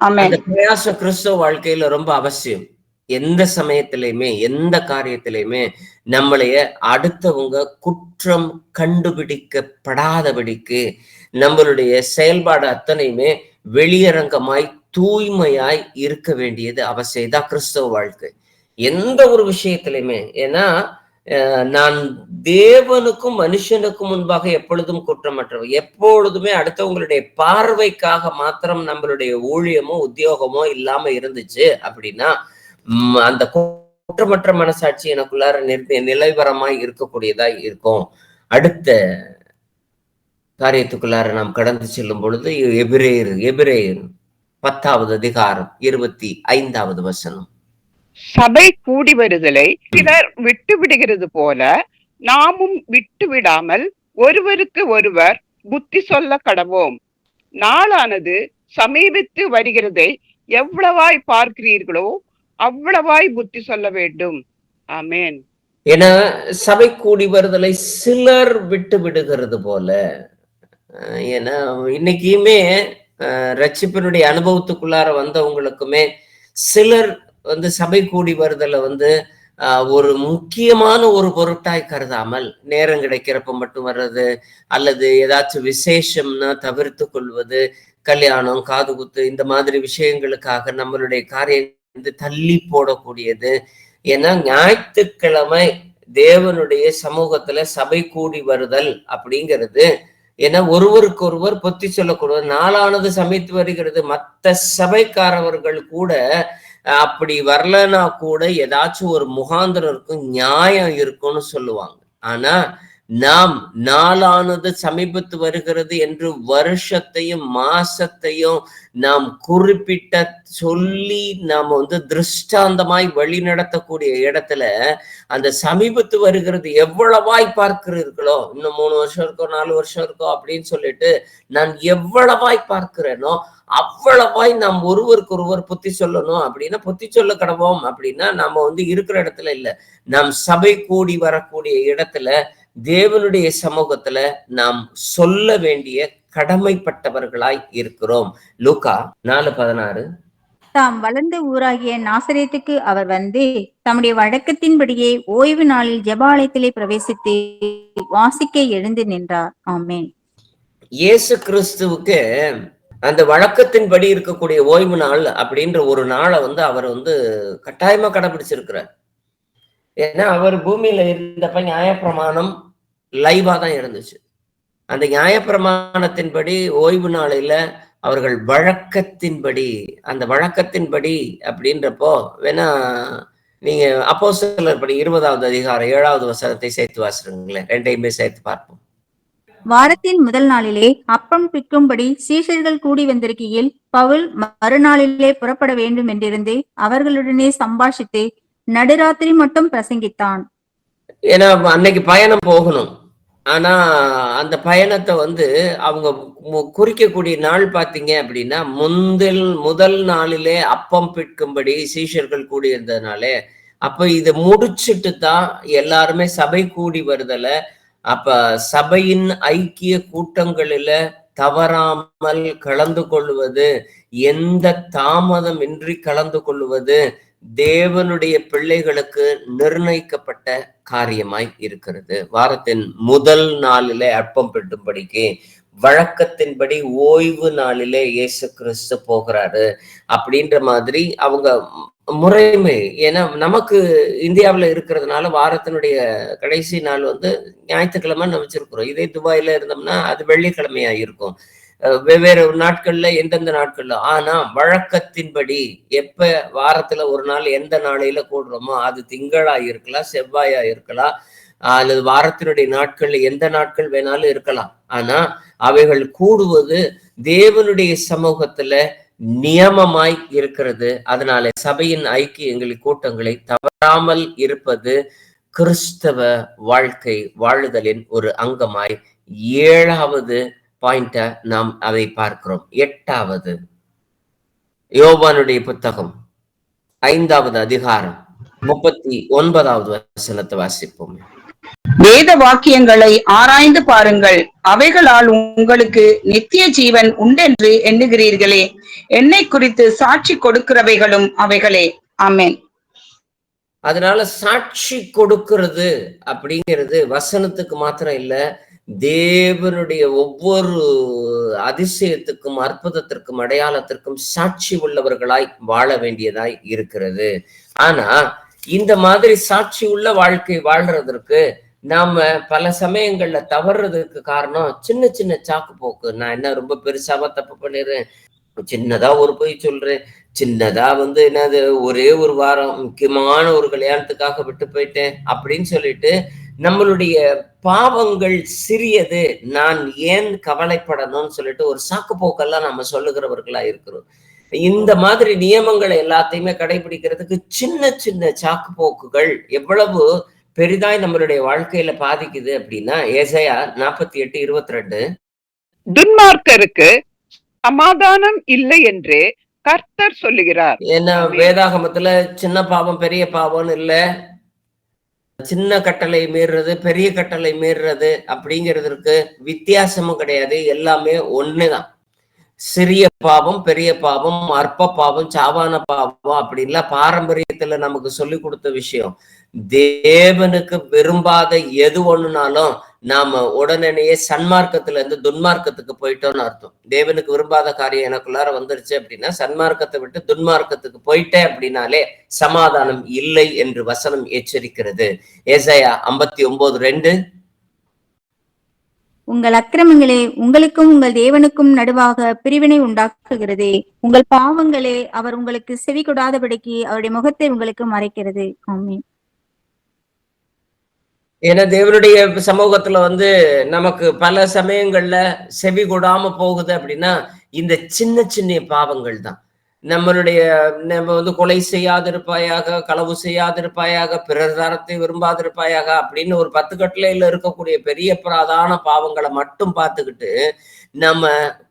ஆமென். அந்த பிரயாசம் கிறிஸ்தவ வாழ்க்கையில ரொம்ப அவசியம். எந்த சமயத்திலையுமே எந்த காரியத்திலையுமே நம்மளைய அடுத்தவங்க குற்றம் கண்டுபிடிக்கப்படாதபடிக்கு நம்மளுடைய செயல்பாடு அத்தனையுமே வெளியரங்கமாய் தூய்மையாய் இருக்க வேண்டியது அவசியம் தான் கிறிஸ்தவ வாழ்க்கை. எந்த ஒரு விஷயத்திலையுமே. ஏன்னா நான் தேவனுக்கும் மனுஷனுக்கும் முன்பாக எப்பொழுதும் குற்றமற்றவர். எப்பொழுதுமே அடுத்தவங்களுடைய பார்வைக்காக மாத்திரம் நம்மளுடைய ஊழியமோ உத்தியோகமோ இல்லாம இருந்துச்சு அப்படின்னா அந்த குற்றமற்ற மனசாட்சி எனக்குள்ளார நிலைவரமாய் இருக்கக்கூடியதா இருக்கும். அடுத்த காரியத்துக்குள்ளார நாம் கடந்து செல்லும் பொழுது எபிரேயர் 10வது அதிகாரம் 25வது வசனம். சபை கூடி வருதலை சிலர் விட்டு விடுகிறது போல நாமும் விட்டு விடாமல் ஒருவருக்கு ஒருவர் புத்தி சொல்ல கடவோம். நாளானது சமீபித்து வருகிறதை எவ்வளவாய் பார்க்கிறீர்களோ அவ்வளவாய் புத்தி சொல்ல வேண்டும். ஆமேன். ஏன்னா சபை கூடி வருதலை சிலர் விட்டு விடுகிறது போல. ஏன்னா இன்னைக்குமே ரட்சிப்பினுடைய அனுபவத்துக்குள்ளார வந்தவங்களுக்குமே சிலர் சபை கூடி வருதலை ஒரு முக்கியமான ஒரு பொருட்டாய் கருதாமல் நேரம் கிடைக்கிறப்ப மட்டும் வர்றது, அல்லது ஏதாச்சும் விசேஷம்னா தவிர்த்து கொள்வது, கல்யாணம், காது குத்து, இந்த மாதிரி விஷயங்களுக்காக நம்மளுடைய காரியம் தள்ளி போடக்கூடியது. ஏன்னா ஞாயிற்றுக்கிழமை தேவனுடைய சமூகத்துல சபை கூடி வருதல் அப்படிங்கிறது ஏன்னா ஒருவருக்கு ஒருவர் பொத்தி சொல்லக்கூடாது. நாளானது சமைத்து வருகிறது. மற்ற சபைக்காரவர்கள் கூட அப்படி வரலன்னா கூட ஏதாச்சும் ஒரு முகாந்திரம் இருக்கும், நியாயம் இருக்கும்னு சொல்லுவாங்க. ஆனா நாம் நாளானது சமீபத்து வருகிறது என்று வருஷத்தையும் மாசத்தையும் நாம் குறிப்பிட்ட சொல்லி நாம் திருஷ்டாந்தமாய் வழி நடத்தக்கூடிய இடத்துல அந்த சமீபத்து வருகிறது எவ்வளவாய் பார்க்கிறீர்களோ, இன்னும் 3 வருஷம் இருக்கோ 4 வருஷம் இருக்கோ அப்படின்னு சொல்லிட்டு நான் எவ்வளவாய் பார்க்கிறேனோ அவ்வளவாய் நாம் ஒருவருக்கு ஒருவர் புத்தி சொல்லணும். அப்படின்னா புத்தி சொல்ல கடவோம் அப்படின்னா நாம இருக்கிற இடத்துல இல்ல, நாம் சபை கூடி வரக்கூடிய இடத்துல தேவனுடைய சமூகத்துல நாம் சொல்ல வேண்டிய கடமைப்பட்டவர்களாய் இருக்கிறோம். லூக்கா 4:16. தாம் வளர்ந்த ஊராகிய நாசரேத்துக்கு அவர் வந்து தம்முடைய வழக்கத்தின்படியே ஓய்வு நாளில் ஜெபாலயத்திலே பிரவேசித்து வாசிக்க எழுந்து நின்றார். ஆமென். இயேசு கிறிஸ்துவுக்கு அந்த வழக்கத்தின்படி இருக்கக்கூடிய ஓய்வு நாள் அப்படின்ற ஒரு நாளை அவர் கட்டாயமா கடைபிடிச்சிருக்கிறார். ஏன்னா அவர் பூமியில இருந்தப்ப நியாயப்பிரமாணம் லைவா தான் இருந்துச்சு. அந்த நியாயப்பிரமாணத்தின்படி ஓய்வு நாளில அவர்கள் வழக்கத்தின்படி, அந்த வழக்கத்தின்படி அப்படின்றப்போ வேணா நீங்க அப்போஸ்தலர் படி 20வது அதிகாரம் 7வது வசனத்தை சேர்த்து வாசிருங்களேன். ரெண்டையுமே சேர்த்து பார்ப்போம். வாரத்தின் முதல் நாளிலே அப்பம் பிற்கும்படி சீஷர்கள் கூடி வந்திருக்கையில் பவுல் மறுநாளிலே புறப்பட வேண்டும் என்றிருந்து அவர்களுடனே சம்பாஷித்து நடுராத்திரி மட்டும் பிரசங்கித்தான். ஏன்னா அன்னைக்கு பயணம் போகணும். ஆனா அந்த பயணத்தை அவங்க குறிக்கக்கூடிய நாள் பாத்தீங்க அப்படின்னா முதல் நாளிலே அப்பம் பிற்கும்படி சீஷர்கள் கூடி இருந்ததுனாலே அப்ப இதை முடிச்சுட்டு தான் எல்லாருமே சபை கூடி வருதல. அப்ப சபையின் ஐக்கிய கூட்டங்களில தவறாமல் கலந்து கொள்வது, எந்த தாமதம் இன்றி கலந்து கொள்வது, தேவனுடைய பிள்ளைகளுக்கு நிர்ணயிக்கப்பட்ட காரியமாய் இருக்கிறது. வாரத்தின் முதல் நாளிலே அப்பம் பிட்டும்படிக்கு வழக்கத்தின்படி ஓய்வு நாளிலே இயேசு கிறிஸ்து போகிறாரு அப்படின்ற மாதிரி அவங்க முறைமை. ஏன்னா நமக்கு இந்தியாவில் இருக்கிறதுனால வாரத்தினுடைய கடைசி நாள் வந்து ஞாயிற்றுக்கிழமை வச்சிருக்கிறோம். இதே துபாயில இருந்தோம்னா அது வெள்ளிக்கிழமையா இருக்கும். வெவ்வேறு நாட்கள்ல எந்தெந்த நாட்கள்ல. ஆனா வழக்கத்தின்படி எப்ப வாரத்துல ஒரு நாள் எந்த நாளையில கூடுறோமோ அது திங்களா இருக்கலாம், செவ்வாயா இருக்கலாம், அல்லது வாரத்தினுடைய நாட்கள்ல எந்த நாட்கள் வேணாலும் இருக்கலாம். ஆனா அவைகள் கூடுவது தேவனுடைய சமூகத்துல நியமமாய் இருக்கிறது. அதனால சபையின் ஐக்கியங்களை கூட்டங்களை தவறாமல் இருப்பது கிறிஸ்தவ வாழ்க்கை வாழுதலின் ஒரு அங்கமாய் 7வது பாயிண்ட நாம் அதை பார்க்கிறோம். 8வது யோவானுடைய புத்தகம் 5வது அதிகாரம் 39வது வசனத்தை வாசிப்போம். வேத வாக்கியங்களை ஆராய்ந்து பாருங்கள், அவைகளால் உங்களுக்கு நித்திய ஜீவன் உண்டென்று எண்ணுகிறீர்களே, என்னை குறித்து சாட்சி கொடுக்கிறவைகளும் அவைகளே. ஆமென். அதனால சாட்சி கொடுக்கிறது அப்படிங்கிறது வசனத்துக்கு மாத்திரம் இல்ல, தேவனுடைய ஒவ்வொரு அதிசயத்துக்கும் அற்புதத்திற்கும் அடையாளத்திற்கும் சாட்சி உள்ளவர்களாய் வாழ வேண்டியதாய் இருக்கிறது. ஆனா இந்த மாதிரி சாட்சி உள்ள வாழ்க்கை வாழ்றதற்கு நாம பல சமயங்கள்ல தவறுறதுக்கு காரணம் சின்ன சின்ன சாக்கு போக்கு. நான் என்ன ரொம்ப பெருசாவா தப்பு பண்ணிடுறேன், சின்னதா ஒரு பொய் சொல்றேன், சின்னதா என்னது ஒரே ஒரு வாரம் முக்கியமான ஒரு கல்யாணத்துக்காக விட்டு போயிட்டேன் அப்படின்னு சொல்லிட்டு நம்மளுடைய பாவங்கள் சிறியது, நான் ஏன் கவலைப்படணும்னு சொல்லிட்டு ஒரு சாக்கு போக்கெல்லாம் நம்ம சொல்லுகிறவர்களா இருக்கிறோம். இந்த மாதிரி நியமங்களை எல்லாத்தையுமே கடைபிடிக்கிறதுக்கு சின்ன சின்ன சாக்கு போக்குகள் எவ்வளவு பெரிதாய் நம்மளுடைய வாழ்க்கையில பாதிக்குது அப்படின்னா, ஏசாயா 48:22 துன்மார்க்கருக்கு சமாதானம் இல்லை என்று கர்த்தர் சொல்லுகிறார். ஏன்னா வேதாகமத்துல சின்ன பாவம் பெரிய பாவம்னு இல்ல, சின்ன கட்டளை மீறுறது பெரிய கட்டளை மீறுறது அப்படிங்கிறதுக்கு வித்தியாசமும் கிடையாது. எல்லாமே ஒண்ணுதான். சிறிய பாவம் பெரிய பாவம், அற்ப பாவம் சாவான பாவம் அப்படின்லாம் பாரம்பரியத்துல நமக்கு சொல்லி கொடுத்த விஷயம். தேவனுக்கு விரும்பாத எது ஒண்ணுனாலும் நாம உடனேயே சன்மார்க்கத்துல இருந்து துன்மார்க்கத்துக்கு போயிட்டோம்னு அர்த்தம். தேவனுக்கு விரும்பாத காரியம் எனக்குள்ளார வந்துருச்சு அப்படின்னா சன்மார்க்கத்தை விட்டு துன்மார்க்கத்துக்கு போயிட்டேன் அப்படின்னாலே சமாதானம் இல்லை என்று வசனம் எச்சரிக்கிறது. ஏசாயா 59:2 உங்கள் அக்கிரமங்களே உங்களுக்கும் உங்கள் தேவனுக்கும் நடுவாக பிரிவினை உண்டாக்குகிறதே, உங்கள் பாவங்களே அவர் உங்களுக்கு செவி கொடாதபடிக்கு அவருடைய முகத்தை உங்களுக்கு மறைக்கிறது. ஆமென். ஏன்னா தேவனுடைய சமூகத்துல நமக்கு பல சமயங்கள்ல செவி கொடாம போகுது அப்படின்னா இந்த சின்ன சின்ன பாவங்கள் தான். நம்ம கொலை செய்யாதிருப்பாயாக, களவு செய்யாதிருப்பாயாக, பிறர் தரத்தை விரும்பாதிருப்பாயாக அப்படின்னு ஒரு 10 கட்டளையில இருக்கக்கூடிய பெரிய பிரதான பாவங்களை மட்டும் பார்த்துக்கிட்டு நம்ம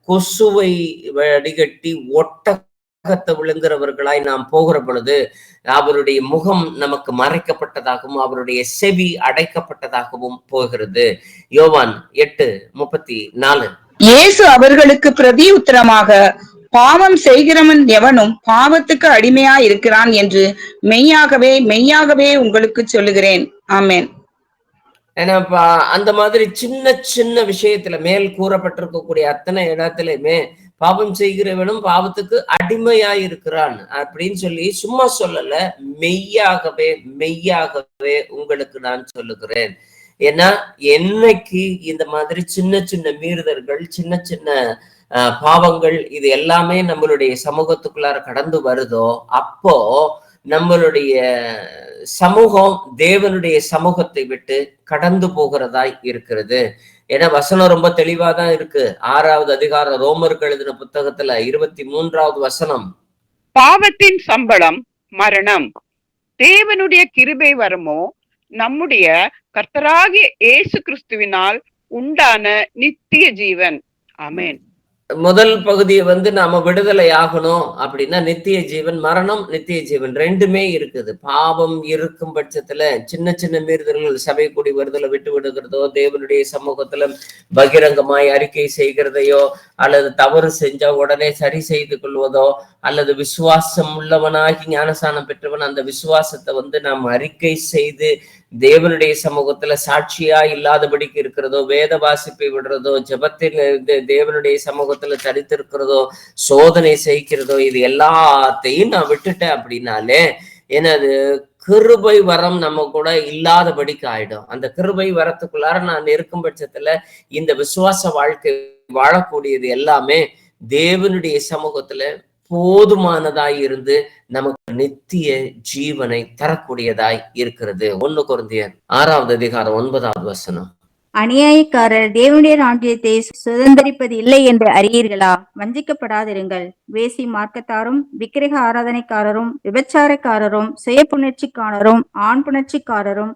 கொசுவை வடிகட்டி ஒட்டகத்தை விழுங்குறவர்களாய் நாம் போகிற பொழுது அவருடைய முகம் நமக்கு மறைக்கப்பட்டதாகவும் அவருடைய செவி அடைக்கப்பட்டதாகவும் போகிறது. யோவான் 8:34 இயேசு அவர்களுக்கு பிரதி உத்தரமாக, பாவம் செய்கிறவன் எவனும் பாவத்துக்கு அடிமையா இருக்கிறான் என்று மெய்யாகவே மெய்யாகவே உங்களுக்கு சொல்லுகிறேன். ஆமென். ஏன்னா அந்த மாதிரி சின்ன சின்ன விஷயத்துல மேல் கூறப்பட்டிருக்கக்கூடிய அத்தனை இடத்துலயுமே பாவம் செய்கிறவனும் பாவத்துக்கு அடிமையா இருக்கிறான் அப்படின்னு சொல்லி சும்மா சொல்லல, மெய்யாகவே மெய்யாகவே உங்களுக்கு நான் சொல்லுகிறேன். ஏன்னா என்னைக்கு இந்த மாதிரி சின்ன சின்ன மீறுதல்கள், சின்ன சின்ன பாவங்கள் இது எல்லாமே நம்மளுடைய சமூகத்துக்குள்ளார கடந்து வருதோ அப்போ நம்மளுடைய சமூகம் தேவனுடைய சமூகத்தை விட்டு கடந்து போகிறதாய் இருக்கிறது. ஏன்னா வசனம் ரொம்ப தெளிவாதான் இருக்கு. 6வது அதிகாரம் ரோமருக்கு எழுதின புத்தகத்துல 23வது வசனம், பாவத்தின் சம்பளம் மரணம், தேவனுடைய கிருபை வரமோ நம்முடைய கர்த்தராகிய இயேசு கிறிஸ்துவினால் உண்டான நித்திய ஜீவன். ஆமென். முதல் பகுதியை நாம விடுதலை ஆகணும் அப்படின்னா நித்திய ஜீவன், மரணம், நித்திய ஜீவன் ரெண்டுமே இருக்குது. பாவம் இருக்கும் பட்சத்துல சின்ன சின்ன மீறுதல்கள், சபை கூடி வருதலை விட்டு விடுகிறதோ, தேவனுடைய சமூகத்துல பகிரங்கமாய் அறிக்கை செய்கிறதையோ, அல்லது தவறு செஞ்சா உடனே சரி செய்து கொள்வதோ, அல்லது விசுவாசம் உள்ளவனாகி ஞானசானம் பெற்றவன் அந்த விசுவாசத்தை நாம் அறிக்கை செய்து தேவனுடைய சமூகத்துல சாட்சியா இல்லாதபடிக்கு இருக்கிறதோ, வேத வாசிப்பை விடுறதோ, ஜபத்தில் தேவனுடைய சமூகத்துல தரித்திருக்கிறதோ, சோதனை செய்கிறதோ, இது எல்லாத்தையும் நான் விட்டுட்டேன் அப்படின்னாலே எனது கிருபை வரம் நம்ம கூட இல்லாதபடிக்கு ஆயிடும். அந்த கிருபை வரத்துக்குள்ளார நான் இருக்கும் பட்சத்துல இந்த விசுவாச வாழ்க்கை வாழக்கூடியது எல்லாமே தேவனுடைய சமூகத்துல போதுமானதாய் இருந்து நமக்கு நித்திய ஜீவனை தரக்கூடியதாய் இருக்கிறது. 1 கொரிந்தியர் 6:9. அநியாயக்காரர் தேவனுடைய ராஜ்யத்தை சுதந்திரிப்பது இல்லை என்று அறியீர்களா? வஞ்சிக்கப்படாதிருங்கள். வேசி மார்க்கத்தாரும், விக்கிரக ஆராதனைக்காரரும், விபச்சாரக்காரரும், சுய புணர்ச்சிக்காரரும், ஆண் புணர்ச்சிக்காரரும்.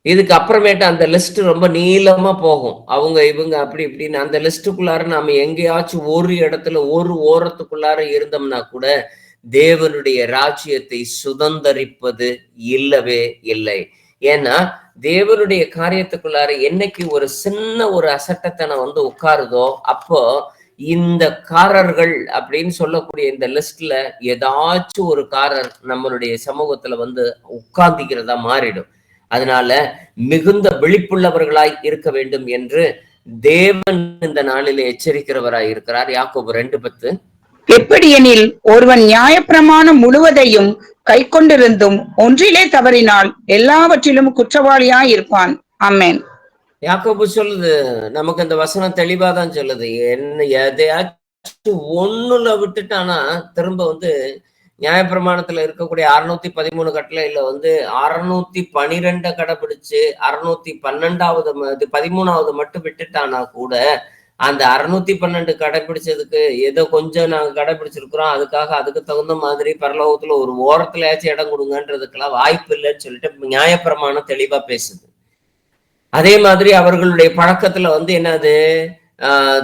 இதுக்கு அப்புறமேட்டு அந்த லிஸ்ட் ரொம்ப நீளமா போகும். அவங்க இவங்க அப்படி இப்படின்னு அந்த லிஸ்டுக்குள்ளார நாம எங்கேயாச்சும் ஒரு இடத்துல ஒரு ஓரத்துக்குள்ளார இருந்தோம்னா கூட தேவனுடைய ராஜ்யத்தை சுதந்திரிப்பது இல்லவே இல்லை. ஏன்னா தேவனுடைய காரியத்துக்குள்ளார என்னைக்கு ஒரு சின்ன ஒரு அசட்டத்தனை உட்காருதோ அப்போ இந்த காரர்கள் அப்படின்னு சொல்லக்கூடிய இந்த லிஸ்ட்ல ஏதாச்சும் ஒரு காரர் நம்மளுடைய சமூகத்துல உட்கார்ந்திக்கிறதா மாறிடும். அதனால மிகுந்த விழிப்புள்ளவர்களாய் இருக்க வேண்டும் என்று தேவன் இந்த நாளிலே எச்சரிக்கிறவராய் இருக்கிறார். யாக்கோபு 2:10. எப்படியெனில் ஒருவன் நியாயப்பிரமாணம் முழுவதையும் கை கொண்டிருந்தும் ஒன்றிலே தவறினால் எல்லாவற்றிலும் குற்றவாளியாய் இருப்பான். ஆமென். யாக்கோபு சொல்லுது, நமக்கு இந்த வசனம் தெளிவாதான் சொல்லுது. என்ன எதையாச்சும் ஒண்ணுல விட்டுட்டானா திரும்ப நியாயப்பிரமாணத்துல இருக்கக்கூடிய 613 கட்டளையில 612 கடைபிடிச்சு 612வது 13வது மட்டும் விட்டுட்டானா கூட அந்த 612 கடைபிடிச்சதுக்கு ஏதோ கொஞ்சம் நாங்க கடைபிடிச்சிருக்கிறோம், அதுக்காக அதுக்கு தகுந்த மாதிரி பரலோகத்துல ஒரு ஓரத்துலயாச்சும் இடம் கொடுங்கன்றதுக்கெல்லாம் வாய்ப்பு இல்லைன்னு சொல்லிட்டு நியாயப்பிரமாணம் தெளிவா பேசுது. அதே மாதிரி அவர்களுடைய பழக்கத்துல என்னது,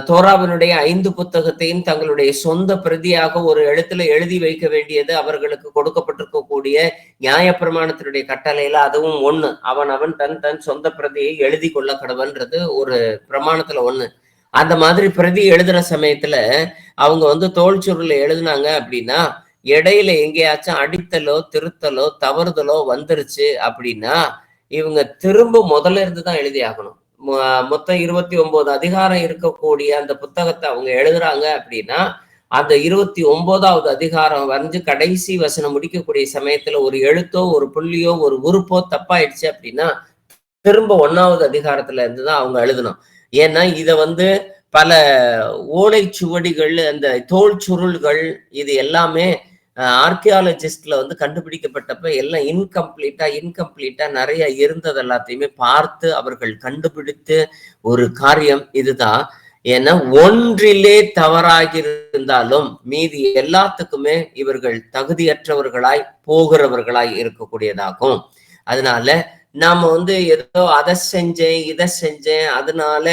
தோராவினுடைய 5 புத்தகத்தையும் தங்களுடைய சொந்த பிரதியாக ஒரு எழுத்துல எழுதி வைக்க வேண்டியது அவர்களுக்கு கொடுக்கப்பட்டிருக்கக்கூடிய நியாயப்பிரமாணத்தினுடைய கட்டளையில அதுவும் ஒண்ணு. அவன் தன் சொந்த பிரதியை எழுதி கொள்ள கடவன்றது ஒரு பிரமாணத்துல ஒண்ணு. அந்த மாதிரி பிரதி எழுதுற சமயத்துல அவங்க தோல் சுருளை எழுதுனாங்க அப்படின்னா இடையில எங்கேயாச்சும் அடித்தலோ திருத்தலோ தவறுதலோ வந்துருச்சு அப்படின்னா இவங்க திரும்ப முதல்ல இருந்துதான் எழுதி ஆகணும். மொத்தம் 29 அதிகாரம் இருக்கக்கூடிய அந்த புத்தகத்தை அவங்க எழுதுறாங்க அப்படின்னா அந்த 29வது அதிகாரம் கடைசி வசனம் முடிக்கக்கூடிய சமயத்துல ஒரு எழுத்தோ ஒரு புள்ளியோ ஒரு உறுப்போ தப்பாயிடுச்சு அப்படின்னா திரும்ப 1வது அதிகாரத்துல இருந்துதான் அவங்க எழுதணும். ஏன்னா இத பல ஓலைச்சுவடிகள், அந்த தோல் சுருள்கள், இது எல்லாமே ஆர்கியாலஜிஸ்ட்ல கண்டுபிடிக்கப்பட்டப்ப எல்லாம் இன்கம்ப்ளீட்டா நிறைய இருந்தது எல்லாத்தையுமே பார்த்து அவர்கள் கண்டுபிடித்து ஒரு காரியம் இதுதான். ஏன்னா ஒன்றிலே தவறாகி இருந்தாலும் மீதி எல்லாத்துக்குமே இவர்கள் தகுதியற்றவர்களாய் போகிறவர்களாய் இருக்கக்கூடியதாகும். அதனால நாம ஏதோ அதை செஞ்சேன் இதை செஞ்சேன் அதனால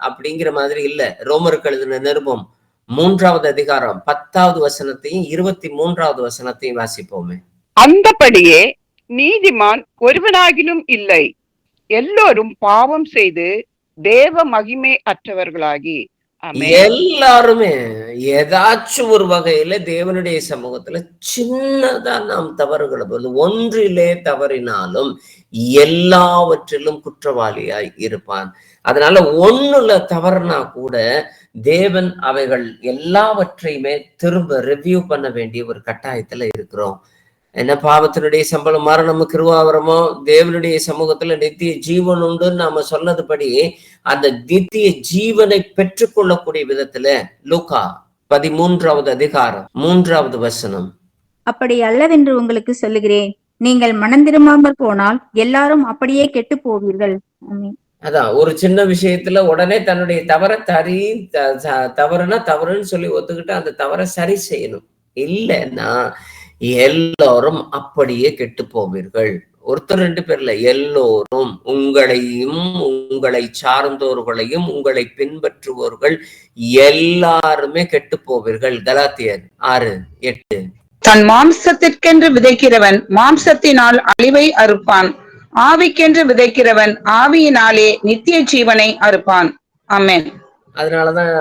அப்படிங்கிற மாதிரி இல்ல. ரோமருக்கு எழுதின நிருபம் 3வது அதிகாரம் 10வது வசனத்தையும் 23வது வசனத்தையும் வாசிப்போமே. அந்தபடியே நீதிமான் ஒருவனாகிலும் இல்லை, எல்லோரும் பாவம் செய்து தேவ மகிமை அற்றவர்களாகி. எல்லாருமே ஏதாச்சும் ஒரு வகையில தேவனுடைய சமூகத்துல சின்னதா நாம் தவறுகளை ஒன்றிலே தவறினாலும் எல்லாவற்றிலும் குற்றவாளியாய் இருப்பான். அதனால ஒண்ணுல தவறுனா கூட தேவன் அவைகள் எல்லாவற்றையுமே திரும்ப ரிவ்யூ பண்ண வேண்டிய ஒரு கட்டாயத்துல இருக்கிறோம். என்ன பாவத்தினுடைய சம்பளம் மரணமோ கிருபாவரமோ, தேவனுடைய சமூகத்துல நித்திய ஜீவன் உண்டுன்னு நாம சொன்னதுபடி அந்த நித்திய ஜீவனை பெற்றுக்கொள்ளக்கூடிய விதத்துல லூக்கா 13வது அதிகாரம் 3வது வசனம். அப்படி அல்லவென்று உங்களுக்கு சொல்லுகிறேன், நீங்கள் மனம் திரும்பாமல் போனால் எல்லாரும் அப்படியே கெட்டு போவீர்கள். அதான் ஒரு சின்ன விஷயத்துல உடனே தன்னுடைய தவறை தவறுனா தவறுன்னு சொல்லி ஒத்துக்கிட்டு அந்த தவறை சரி செய்யணும். இல்லைன்னா எல்லாரும் அப்படியே கெட்டு போவீர்கள். ஒருத்தர் ரெண்டு பேர்ல, எல்லோரும் உங்களையும் உங்களை சார்ந்தோர்களையும் உங்களை பின்பற்றுவோர்கள் எல்லாருமே கெட்டு போவீர்கள். கலாத்தியர் 6:8. தன் மாம்சத்திற்கென்று விதைக்கிறவன் மாம்சத்தினால் அழிவை அறுப்பான், ஆவிக்கென்று விதைக்கிறவன் ஆவியினாலே நித்திய ஜீவனை அறுப்பான். ஆமென். அதனாலதான்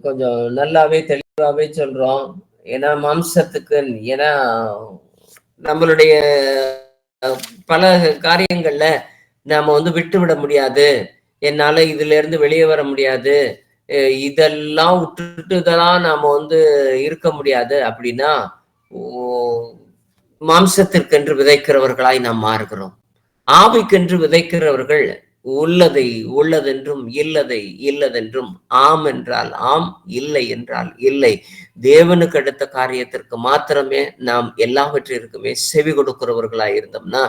கொஞ்சம் நல்லாவே தெளிவாவே சொல்றோம். ஏன்னா மாம்சத்துக்கு, ஏன்னா நம்மளுடைய பல காரியங்கள்ல நாம விட்டு விட முடியாது, என்னால இதுல இருந்து வெளியே வர முடியாது, இதெல்லாம் விட்டுட்டு தான் நாம இருக்க முடியாது அப்படின்னா மாம்சத்திற்கென்று விதைக்கிறவர்களாய் நாம் மாறுகிறோம். ஆவிக்கென்று விதைக்கிறவர்கள் உள்ளதை உள்ளதென்றும் இல்லதை இல்லதென்றும், ஆம் என்றால் ஆம், இல்லை என்றால் இல்லை, தேவனுக்கு அடுத்த காரியத்திற்கு மாத்திரமே நாம் எல்லாவற்றிற்குமே செவி கொடுக்கிறவர்களாய் இருந்தோம்னா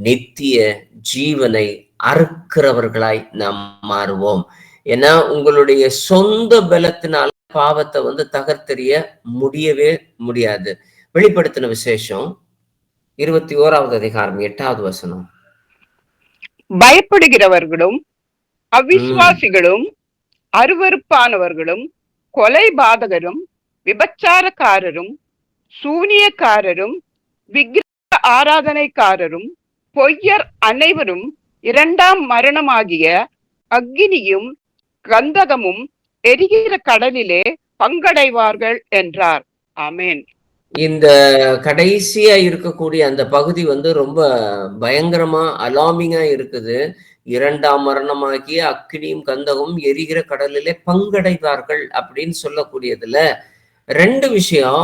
நித்திய ஜீவனை அறுக்கிறவர்களாய் நாம் மாறுவோம். ஏன்னா உங்களுடைய சொந்த பலத்தினால பாவத்தை தகர்த்தெறிய முடியவே முடியாது. வெளிப்படுத்தின விசேஷம் 21வது அதிகாரம் 8வது வசனம். பயப்படுகிறவர்களும் அவிசுவாசிகளும் அருவருப்பானவர்களும் கொலைபாதகரும் விபச்சாரக்காரரும் சூனியக்காரரும் விக்கிரக ஆராதனைக்காரரும் பொய்யர் அனைவரும் 2ஆம் மரணமாகிய அக்கினியும் கந்தகமும் எரிகிற கடலிலே பங்கடைவார்கள் என்றார். ஆமென். இந்த கடைசியா இருக்கக்கூடிய அந்த பகுதி ரொம்ப பயங்கரமா அலாமிங்கா இருக்குது. 2ஆம் மரணமாகிய அக்கினியும் கந்தகமும் எரிகிற கடலிலே பங்கடைவார்கள் அப்படின்னு சொல்லக்கூடியதுல 2 விஷயம்.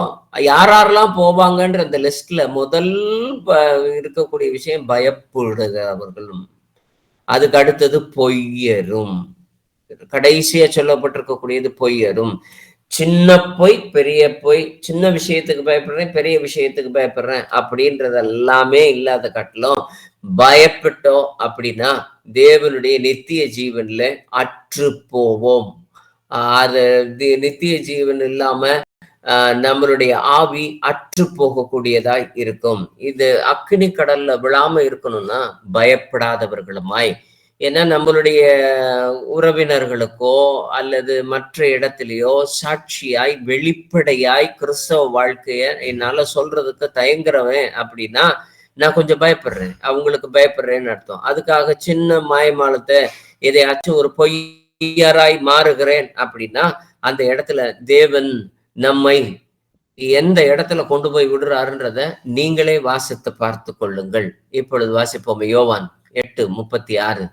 யாரெல்லாம் போவாங்கன்ற அந்த லிஸ்ட்ல முதல் இருக்கக்கூடிய விஷயம் பயப்படுகிறவர்களும், அதுக்கு அடுத்தது பொய்யரும், கடைசியா சொல்லப்பட்டிருக்கக்கூடியது பொய்யரும். சின்ன பொய் பெரிய பொய், சின்ன விஷயத்துக்கு பயப்படுறேன் பெரிய விஷயத்துக்கு பயப்படுறேன் அப்படின்றது எல்லாமே இல்லாத காட்டிலும் பயப்பட்டோம் அப்படின்னா தேவனுடைய நித்திய ஜீவன்ல அற்று போவோம். அது நித்திய ஜீவன் இல்லாம நம்மளுடைய ஆவி அற்று போகக்கூடியதாய் இருக்கும். இது அக்கினி கடல்ல விழாம இருக்கணும்னா பயப்படாதவர்களுமாய், ஏன்னா நம்மளுடைய உறவினர்களுக்கோ அல்லது மற்ற இடத்திலேயோ சாட்சியாய் வெளிப்படையாய் கிறிஸ்தவ வாழ்க்கைய என்னால சொல்றதுக்கு தயங்குறவன் அப்படின்னா நான் கொஞ்சம் பயப்படுறேன், அவங்களுக்கு பயப்படுறேன்னு அர்த்தம். அதுக்காக சின்ன மாயமாலத்தை எதையாச்சும் ஒரு பொய்யராய் மாறுகிறேன் அப்படின்னா அந்த இடத்துல தேவன் நம்மை எந்த இடத்துல கொண்டு போய் விடுறாருன்றத நீங்களே வாசித்து பார்த்து கொள்ளுங்கள். இப்பொழுது வாசிப்போம். யோவான் 8:36.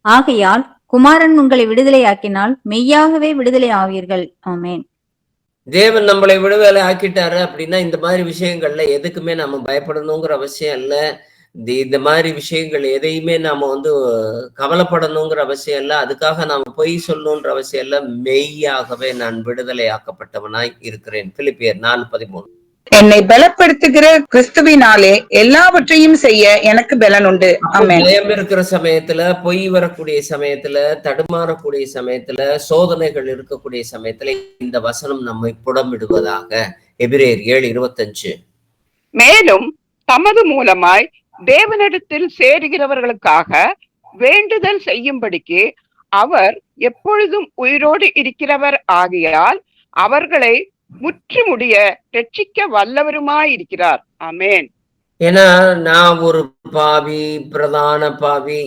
ஆகையால் குமாரன் உங்களை விடுதலையாக்கினால் மெய்யாகவே விடுதலை ஆவீர்கள். ஆமென். தேவன் நம்மளை விடுதலை ஆக்கிட்டாரு அப்படின்னா இந்த மாதிரி விஷயங்கள்ல எதுக்குமே நம்ம பயப்படணுங்கிற அவசியம் இல்ல. இந்த மாதிரி விஷயங்கள் எதையுமே நாம கவலைப்படணுங்கிற அவசியம் இல்ல. அதுக்காக நாம பொய் சொல்லணுன்ற அவசியம் இல்ல. மெய்யாகவே நான் விடுதலை ஆக்கப்பட்டவனாய் இருக்கிறேன். பிலிப்பியர் 4:13. என்னை பலப்படுத்துகிற கிறிஸ்துவினாலே எல்லாவற்றையும் செய்ய எனக்கு பலன் உண்டு. ஆமென். பயம் இருக்கிற சமயத்துல, பொய் வரக்கூடிய சமயத்துல, தடுமாறக்கூடிய சமயத்துல, சோதனைகள் இருக்கக்கூடிய சமயத்துல இந்த வசனம் நம்மை புடமிடுவதாக. எபிரேயர் 7:25. மேலும் தமது மூலமாய் தேவனிடத்தில் சேருகிறவர்களுக்காக வேண்டுதல் செய்யும்படிக்கு அவர் எப்பொழுதும் உயிரோடு இருக்கிறவர் ஆகையால் அவர்களை முற்றுமுடிய ரட்சிக்க வல்லவருமாயிருக்கிறார். ஆமென். ஏன்னா நான் ஒரு பாவி, பிரதான பாவி,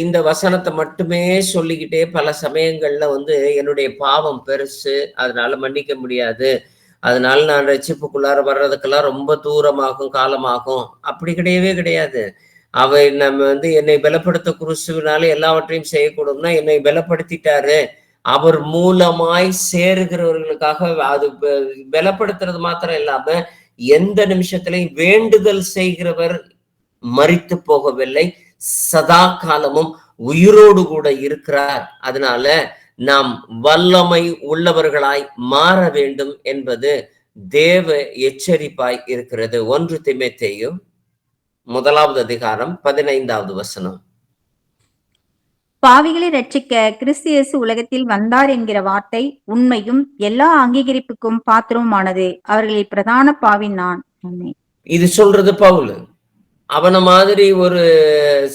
இந்த வசனத்தை மட்டுமே சொல்லிக்கிட்டே பல சமயங்கள்ல என்னுடைய பாவம் பெருசு, அதனால மன்னிக்க முடியாது, அதனால நான் ரட்சிப்புக்குள்ளார வர்றதுக்கெல்லாம் ரொம்ப தூரமாகும், காலமாகும். அப்படி கிடையவே கிடையாது. நம்ம என்னை பலப்படுத்த கிறிஸ்துவினால எல்லாவற்றையும் செய்யக்கூடும்னா என்னை பலப்படுத்திட்டாரு. அவர் மூலமாய் சேருகிறவர்களுக்காக அது பலப்படுத்துறது மாத்திரம் இல்லாம எந்த நிமிஷத்திலையும் வேண்டுதல் செய்கிறவர் மரித்து போகவில்லை, சதா காலமும் உயிரோடு கூட இருக்கிறார். அதனால நாம் வல்லமை உள்ளவர்களாய் மாற வேண்டும் என்பது தேவ எச்சரிப்பாய் இருக்கிறது. 1 தீமோத்தேயு 1வது அதிகாரம் 15வது வசனம். பாவிகளை ரட்சிக்க கிறிஸ்து இயேசு உலகத்தில் வந்தார் என்கிற வார்த்தை உண்மையும் எல்லா அங்கீகரிப்புக்கும் பாத்திரமானது. அவர்களில் பிரதான பாவி நான். இது சொல்றது பவுல். அவன மாதிரி ஒரு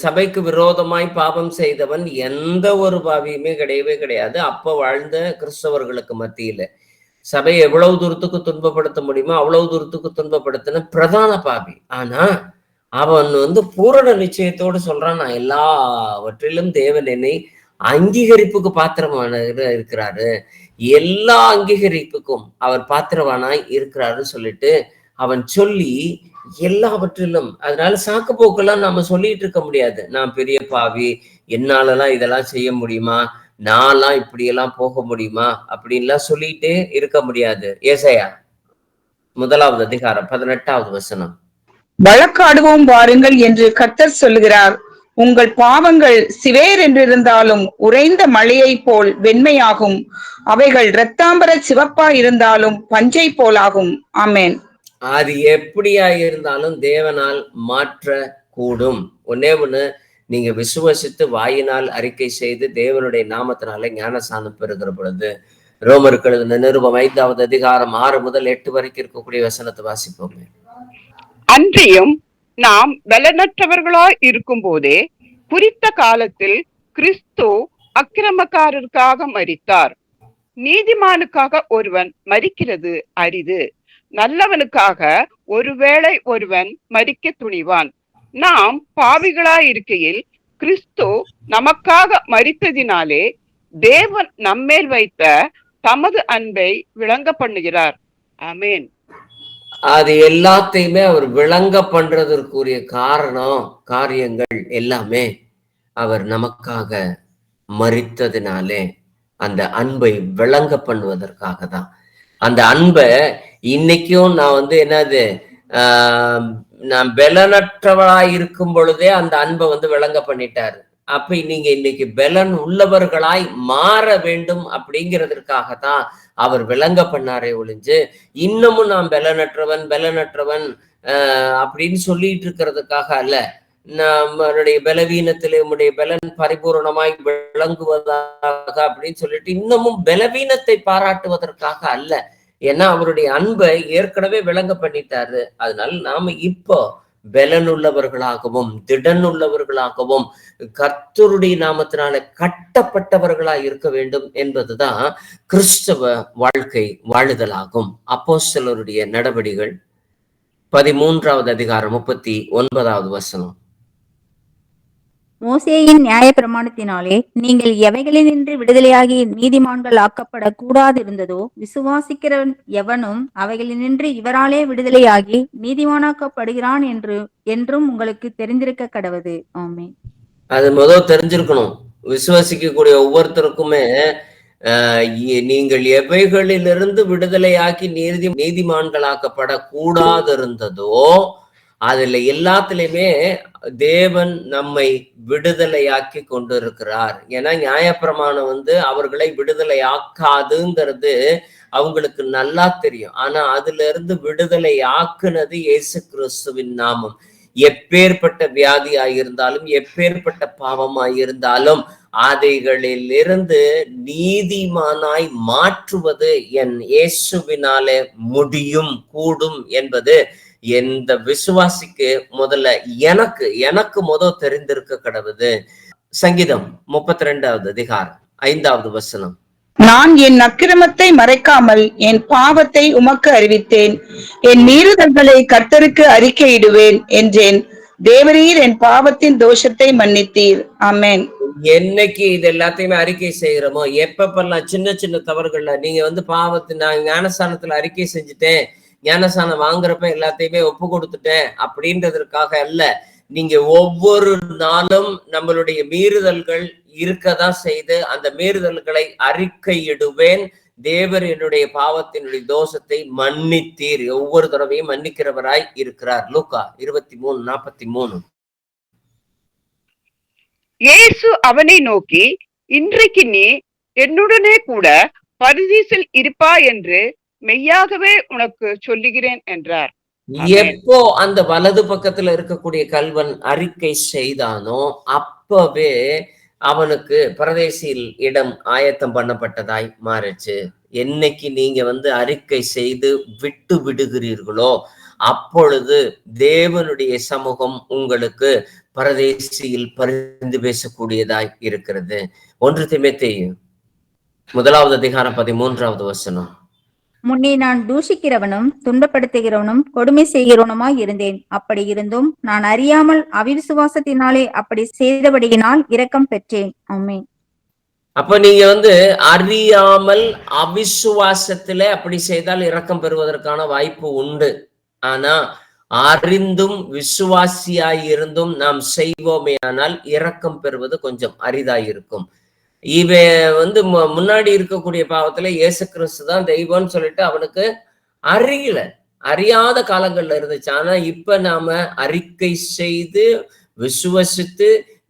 சபைக்கு விரோதமாய் பாவம் செய்தவன் எந்த ஒரு பாவியுமே கிடையவே கிடையாது. அப்ப வாழ்ந்த கிறிஸ்தவர்களுக்கு மத்தியில சபையை எவ்வளவு தூரத்துக்கு துன்பப்படுத்த முடியுமோ அவ்வளவு தூரத்துக்கு துன்பப்படுத்தின பிரதான பாவி. ஆனா அவன் பூரண நிச்சயத்தோடு சொல்றான், நான் எல்லாவற்றிலும் தேவன் என்னை அங்கீகரிப்புக்கு பாத்திரமான இருக்கிறாரு, எல்லா அங்கீகரிப்புக்கும் அவர் பாத்திரவானாய் இருக்கிறாரு சொல்லிட்டு அவன் சொல்லி எல்லாவற்றிலும். அதனால சாக்கு போக்கெல்லாம் நாம சொல்லிட்டு இருக்க முடியாது. நான் பெரிய பாவி, என்னாலலாம் இதெல்லாம் செய்ய முடியுமா, நான்லாம் இப்படியெல்லாம் போக முடியுமா அப்படின்லாம் சொல்லிட்டே இருக்க முடியாது. ஏசாயா 1 அதிகாரம் 18வது வசனம். வழக்காடுவோம் வாருங்கள் என்று கர்த்தர் சொல்லுகிறார். உங்கள் பாவங்கள் சிவேர் என்றிருந்தாலும் உறைந்த மழையை போல் வெண்மையாகும், அவைகள் இரத்தாம்பர சிவப்பா இருந்தாலும் பஞ்சை போலாகும். ஆமென். அது எப்படியா இருந்தாலும் தேவனால் மாற்ற கூடும். ஒன்னே ஒண்ணு, நீங்க விசுவசித்து வாயினால் அறிக்கை செய்து தேவனுடைய நாமத்தினால ஞானசானம் பெறுகிற பொழுது. ரோமருக்கு எழுதின நிருபம் 5வது அதிகாரம் 6 முதல் 8 வரைக்கும் இருக்கக்கூடிய வசனத்தை வாசிப்போமே. அன்றியும் நாம் பலனற்றவர்களாய் இருக்கும் போதே குறித்த காலத்தில் கிறிஸ்து அக்கிரமக்காரருக்காக மரித்தார். நீதிமானுக்காக ஒருவன் மரிக்கிறது அரிது, நல்லவனுக்காக ஒருவேளை ஒருவன் மரிக்க துணிவான். நாம் பாவிகளாய் இருக்கையில் கிறிஸ்து நமக்காக மரித்ததினாலே தேவன் நம்மேல் வைத்த தமது அன்பை விளங்க பண்ணுகிறார். ஆமென். அது எல்லாத்தையுமே அவர் விளங்க பண்றதற்குரிய காரியங்கள் எல்லாமே அவர் நமக்காக மரித்ததினாலே அந்த அன்பை விளங்க பண்ணுவதற்காக தான். அந்த அன்பை இன்னைக்கும் நான் என்னது நான் பலனற்றவளாய் இருக்கும் பொழுதே அந்த அன்பை விளங்க பண்ணிட்டாரு. அப்ப நீங்க இன்னைக்கு பலன் உள்ளவர்களாய் மாற வேண்டும் அப்படிங்கிறதுக்காகத்தான் அவர் விளங்க பண்ணாரே ஒழிஞ்சு இன்னமும் நான் பலனற்றவன் அப்படின்னு சொல்லிட்டு இருக்கிறதுக்காக அல்ல. நம்மளுடைய பலவீனத்திலே உம்முடைய பலன் பரிபூர்ணமாய் விளங்குவதாக அப்படின்னு சொல்லிட்டு இன்னமும் பலவீனத்தை பாராட்டுவதற்காக அல்ல. ஏன்னா அவருடைய அன்பை ஏற்கனவே விளங்க பண்ணிட்டாரு. அதனால நாம இப்போ பலனுள்ளவர்களாகவும் திடனுள்ளவர்களாகவும் கர்த்தருடைய நாமத்தினால கட்டப்பட்டவர்களாய் இருக்க வேண்டும் என்பதுதான் கிறிஸ்தவ வாழ்க்கை வாழுதலாகும். அப்போஸ்தலருடைய நடவடிக்கைகள் 13வது அதிகாரம் 39வது வசனம். மோசேயின் நியாய பிரமாணத்தினாலே நீங்கள் எவைகளினின்று விடுதலையாகி நீதிமான்கள் ஆக்கப்பட கூடாதிருந்ததோ விசுவாசிக்கிறவன் எவனும் அவைகளினின்று இவராலே விடுதலையாகி நீதிமானாக்கப்படுகிறான் என்றும் உங்களுக்கு தெரிந்திருக்க கடவது. ஆமென். அது தெரிஞ்சிருக்கணும். விசுவாசிக்கக்கூடிய ஒவ்வொருத்தருக்குமே நீங்கள் எவைகளிலிருந்து விடுதலையாக்கி நீதிமான்களாக்கப்பட கூடாதிருந்ததோ அதுல எல்லாத்திலுமே தேவன் நம்மை விடுதலையாக்கி கொண்டு இருக்கிறார். ஏன்னா நியாயப்பிரமாணம் அவர்களை விடுதலை ஆக்காதுங்கிறது அவங்களுக்கு நல்லா தெரியும். ஆனா அதுல இருந்து விடுதலை ஆக்குனது இயேசு கிறிஸ்துவின் நாமம். எப்பேற்பட்ட வியாதியாயிருந்தாலும் எப்பேற்பட்ட பாவமாயிருந்தாலும் அதைகளில் இருந்து நீதிமானாய் மாற்றுவது என் இயேசுவினாலே முடியும் கூடும் என்பது எந்த விசுவாசிக்கு முதல்ல எனக்கு தெரிந்திருக்க கடவுது. சங்கீதம் 32வது அதிகாரம் 5வது வசனம். நான் என் அக்கிரமத்தை மறைக்காமல் என் பாவத்தை உமக்கு அறிவித்தேன், என் மீறுதல்களை கர்த்தருக்கு அறிக்கையிடுவேன் என்றேன். தேவரீர் என் பாவத்தின் தோஷத்தை மன்னித்தீர். ஆமென். என்னைக்கு இது எல்லாத்தையுமே அறிக்கை செய்கிறோமோ, எப்பப்பெல்லாம் சின்ன சின்ன தவறுகள்ல நீங்க பாவத்தை நான் ஞானஸ்தானத்துல அறிக்கை செஞ்சுட்டேன், ஞானஸ்தானம் வாங்குறப்ப எல்லாத்தையுமே ஒப்பு கொடுத்துட்டேன் அப்படின்றதற்காக அல்ல. நீங்க ஒவ்வொரு நாளும் நம்மளுடைய மீறுதல்கள் இருக்கதான் செய்து அந்த மீறுதல்களை அறிக்கையிடுவேன், தேவர் என்னுடைய பாவத்தினுடைய தோஷத்தை மன்னித்தீர். ஒவ்வொரு தடவையும் மன்னிக்கிறவராய் இருக்கிறார். லூக்கா 23:43. இயேசு அவனை நோக்கி, இன்றைக்கு நீ என்னுடனே கூட பரதீசில் இருப்பா என்று மெய்யாகவே உனக்கு சொல்லுகிறேன் என்றார். எப்போ அந்த வலது பக்கத்துல இருக்கக்கூடிய கல்வன் அறிக்கை செய்தானோ அப்பவே அவனுக்கு பரதேசில் இடம் ஆயத்தம் பண்ணப்பட்டதாய் மாறுச்சு. என்னைக்கு நீங்க அறிக்கை செய்து விட்டு விடுகிறீர்களோ அப்பொழுது தேவனுடைய சமூகம் உங்களுக்கு பரதேசியில் பரிந்து பேசக்கூடியதாய் இருக்கிறது. 1 தீமோத்தேயு 1:13. முன்னே நான் தூஷிக்கிறவனும் துன்பப்படுத்துகிறவனும் கொடுமை செய்கிறவனுமாய் இருந்தேன். அப்படி இருந்தும் நான் அறியாமல் அவிசுவாசத்தினாலே அப்படி செய்தபடியினால் இரக்கம் பெற்றேன். ஆமென். அப்ப நீங்க அறியாமல் அவிசுவாசத்திலே அப்படி செய்தால் இரக்கம் பெறுவதற்கான வாய்ப்பு உண்டு. ஆனா அறிந்தும் விசுவாசியாய் இருந்தும் நாம் செய்வோமே ஆனால் இரக்கம் பெறுவது கொஞ்சம் அரிதாயிருக்கும். இவன் முன்னாடி இருக்கக்கூடிய பாவத்துல இயேசு கிறிஸ்து தான் தெய்வம்னு சொல்லிட்டு அவனுக்கு அறியாத காலங்கள்ல இருந்துச்சு. ஆனா இப்ப நாம அறிக்கை செய்து விசுவசித்து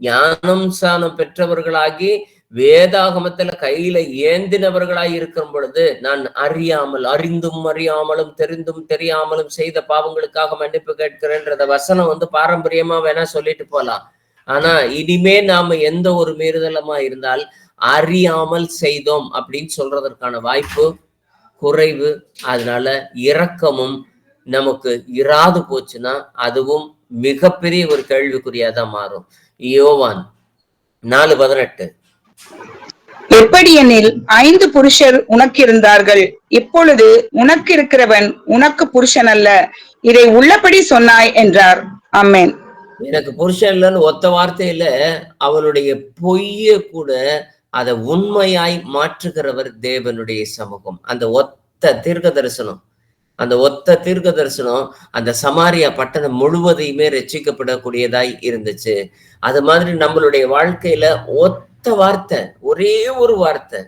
ஞானம் சானம் பெற்றவர்களாகி வேதாகமத்துல கையில ஏந்தினவர்களாய் இருக்கும் பொழுது, நான் அறிந்தும் அறியாமலும் தெரிந்தும் தெரியாமலும் செய்த பாவங்களுக்காக மன்னிப்பு கேட்கிறேன்றத வசனம் பாரம்பரியமா வேணா சொல்லிட்டு போலாம். ஆனா இனிமே நாம எந்த ஒரு மீறுதலமா இருந்தால் அறியாமல் செய்தோம் அப்படின்னு சொல்றதற்கான வாய்ப்பு குறைவு. அதனால இரக்கமும் நமக்கு இராது போச்சுன்னா அதுவும் மிகப்பெரிய ஒரு கேள்விக்குறியாதான் மாறும். யோவான் 4:18. எப்படியெனில் 5 புருஷர் உனக்கு இருந்தார்கள், இப்பொழுது உனக்கு இருக்கிறவன் உனக்கு புருஷன் அல்ல, இதை உள்ளபடி சொன்னாய் என்றார். ஆமென். எனக்கு புருஷன் இல்லைன்னு ஒத்த வார்த்தையில அவளுடைய பொய்ய கூட அதை உண்மையாய் மாற்றுகிறவர் தேவனுடைய சமூகம். அந்த ஒத்த தீர்க்க தரிசனம் அந்த சமாரியா பட்டணம் முழுவதையுமே ரட்சிக்கப்படக்கூடியதாய் இருந்துச்சு. அது மாதிரி நம்மளுடைய வாழ்க்கையில ஒத்த வார்த்தை, ஒரே ஒரு வார்த்தை,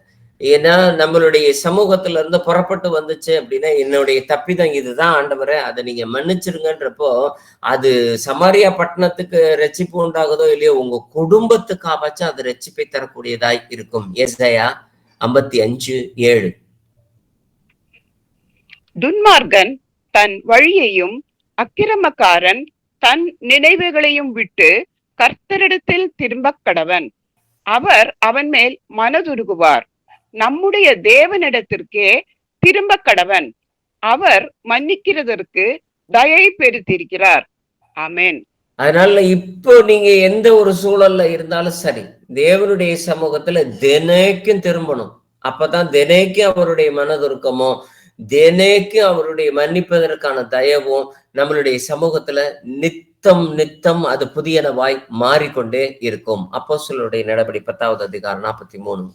ஏன்னா நம்மளுடைய சமூகத்துல இருந்து புறப்பட்டு வந்துச்சு அப்படின்னா, என்னுடைய தப்பிதான் இதுதான் ஆண்டவரே, அதை நீங்க மன்னிச்சிருங்கன்றப்போ அது சமாரியா பட்டணத்துக்கு ரட்சிப்பு உண்டாகுதோ இல்லையோ, உங்க குடும்பத்துக்காவாச்சும் அது ரட்சிப்பை தரக்கூடியதாய் இருக்கும். எசையா 55:7. துன்மார்கன் தன் வழியையும் அக்கிரமக்காரன் தன் நினைவுகளையும் விட்டு கர்த்தரிடத்தில் திரும்ப கடவன், அவர் அவன் மேல் மனதுருகுவார். நம்முடைய தேவனிடத்திற்கே திரும்ப கடவன், அவர் மன்னிக்கிறதற்கு தயை பெருத்திருக்கிறார். ஆமென். அதனால இப்போ நீங்க எந்த ஒரு சூழல்ல இருந்தாலும் சரி, தேவனுடைய சமூகத்துல தினைக்கும் திரும்பணும். அப்பதான் தினைக்கும் அவருடைய மனதுருக்கமும் தினைக்கும் அவருடைய மன்னிப்பதற்கான தயவும் நம்மளுடைய சமூகத்துல நித்தம் அது புதியனவாய் மாறிக்கொண்டே இருக்கும். அப்போஸ்தலருடைய நடபடி 10:43.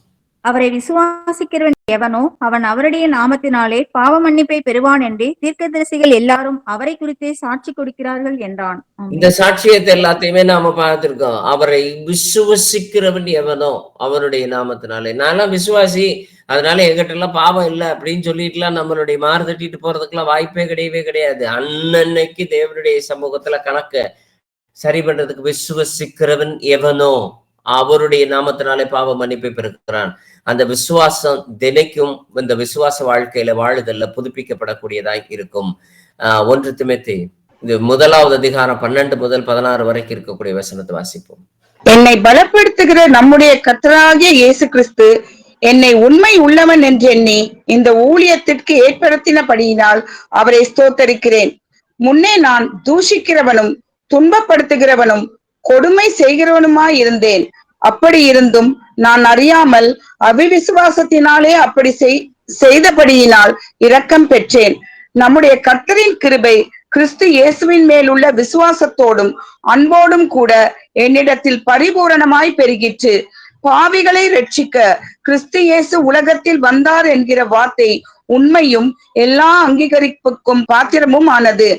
அவரை விசுவாசிக்கிறவன் எவனோ அவன் அவருடைய நாமத்தினாலே பாவ மன்னிப்பை பெறுவான் என்று தீர்க்கதரிசிகள் எல்லாரும் அவரை குறித்தே சாட்சி கொடுக்கிறார்கள் என்றான். இந்த சாட்சியத்தை எல்லாத்தையுமே நாம பார்த்திருக்கோம். அவரை விசுவசிக்கிறவன் எவனோ அவருடைய நாமத்தினாலே. நான்லாம் விசுவாசி, அதனால எங்கிட்ட எல்லாம் பாவம் இல்லை அப்படின்னு சொல்லிட்டுலாம் நம்மளுடைய மாறு தட்டிட்டு போறதுக்கெல்லாம் வாய்ப்பே கிடையவே கிடையாது. அன்னன்னைக்கு தேவனுடைய சமூகத்துல கணக்கு சரி பண்றதுக்கு விசுவசிக்கிறவன் எவனோ அவருடைய நாமத்தினாலே பாவ மன்னிப்பை பெறுகிறான். அந்த விசுவாசம் தினைக்கும் இந்த விசுவாச வாழ்க்கையில வாழுதல்ல புதுப்பிக்கப்படக்கூடியதாய் இருக்கும். 1 தீமோத்தேயு 1:12 வரைக்கும் இருக்கக்கூடிய வசனத்தை வாசிப்போம். என்னை பலப்படுத்துகிற நம்முடைய கர்த்தராகிய இயேசு கிறிஸ்து என்னை உண்மை உள்ளவன் என்று எண்ணி இந்த ஊழியத்திற்கு ஏற்படுத்தினபடியினால் அவரை ஸ்தோத்தரிக்கிறேன். முன்னே நான் தூஷிக்கிறவனும் துன்பப்படுத்துகிறவனும் கொடுமை செய்கிறவனுமாய் இருந்தேன். அப்படி இருந்தும் நான் அறியாமல் அவிசுவாசத்தினாலே அப்படி செய்தபடியினால் இரக்கம் பெற்றேன். நம்முடைய கர்த்தரின் கிருபை கிறிஸ்து இயேசுவின் மேலுள்ள விசுவாசத்தோடும் அன்போடும் கூட என்னிடத்தில் பரிபூரணமாய் பெருகிற்று. பாவிகளை ரட்சிக்க கிறிஸ்து இயேசு உலகத்தில் வந்தார் என்கிற வார்த்தை உண்மையும் எல்லா அங்கீகரிப்புக்கும் பாத்திரமும் ஆனது.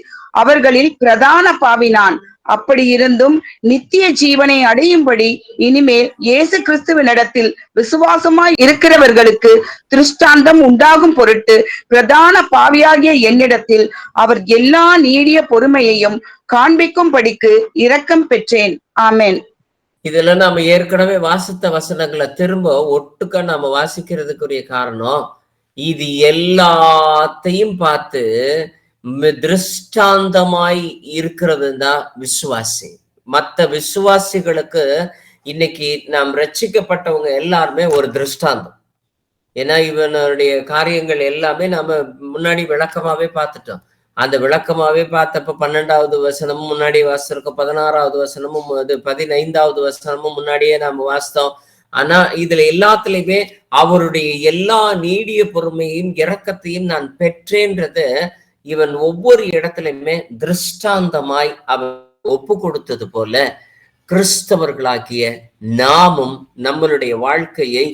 அவர்களில் பிரதான பாவினான். அப்படி இருந்தும் நித்திய ஜீவனை அடையும்படி இனிமேல் இயேசு கிறிஸ்துவினிடத்தில் விசுவாசமாய் இருக்கிறவர்களுக்கு திருஷ்டாந்தம் உண்டாகும் பொருட்டு பிரதான பாவியாகிய என்னிடத்தில் அவர் எல்லா நீடிய பொறுமையையும் காண்பிக்கும்படிக்கு இரக்கம் பெற்றேன். ஆமென். இதுல நாம ஏற்கனவே வாசித்த வசனங்களை திரும்ப ஒட்டுக்க நாம வாசிக்கிறதுக்குரிய காரணம், இது எல்லாத்தையும் பார்த்து திருஷ்டாந்தமாய் இருக்கிறது தான் விசுவாசி. மற்ற விசுவாசிகளுக்கு இன்னைக்கு நாம் ரட்சிக்கப்பட்டவங்க எல்லாருமே ஒரு திருஷ்டாந்தம். ஏன்னா இவனுடைய காரியங்கள் எல்லாமே நாம முன்னாடி விளக்கமாவே பார்த்துட்டோம். அந்த விளக்கமாவே பார்த்தப்ப 12வது வசனமும் முன்னாடியே வாசிச்சிருக்கோம், 16வது வசனமும் 15வது வசனமும் முன்னாடியே நாம வாசித்தோம். ஆனா இதுல எல்லாத்துலயுமே அவருடைய எல்லா நீடிய பொறுமையும் இரக்கத்தையும் நான் பெற்றேன்றது இவன் ஒவ்வொரு இடத்துலயுமே திருஷ்டாந்தமாய் அவன் ஒப்பு கொடுத்தது போல கிறிஸ்தவர்களாகிய நாமும் நம்மளுடைய வாழ்க்கையை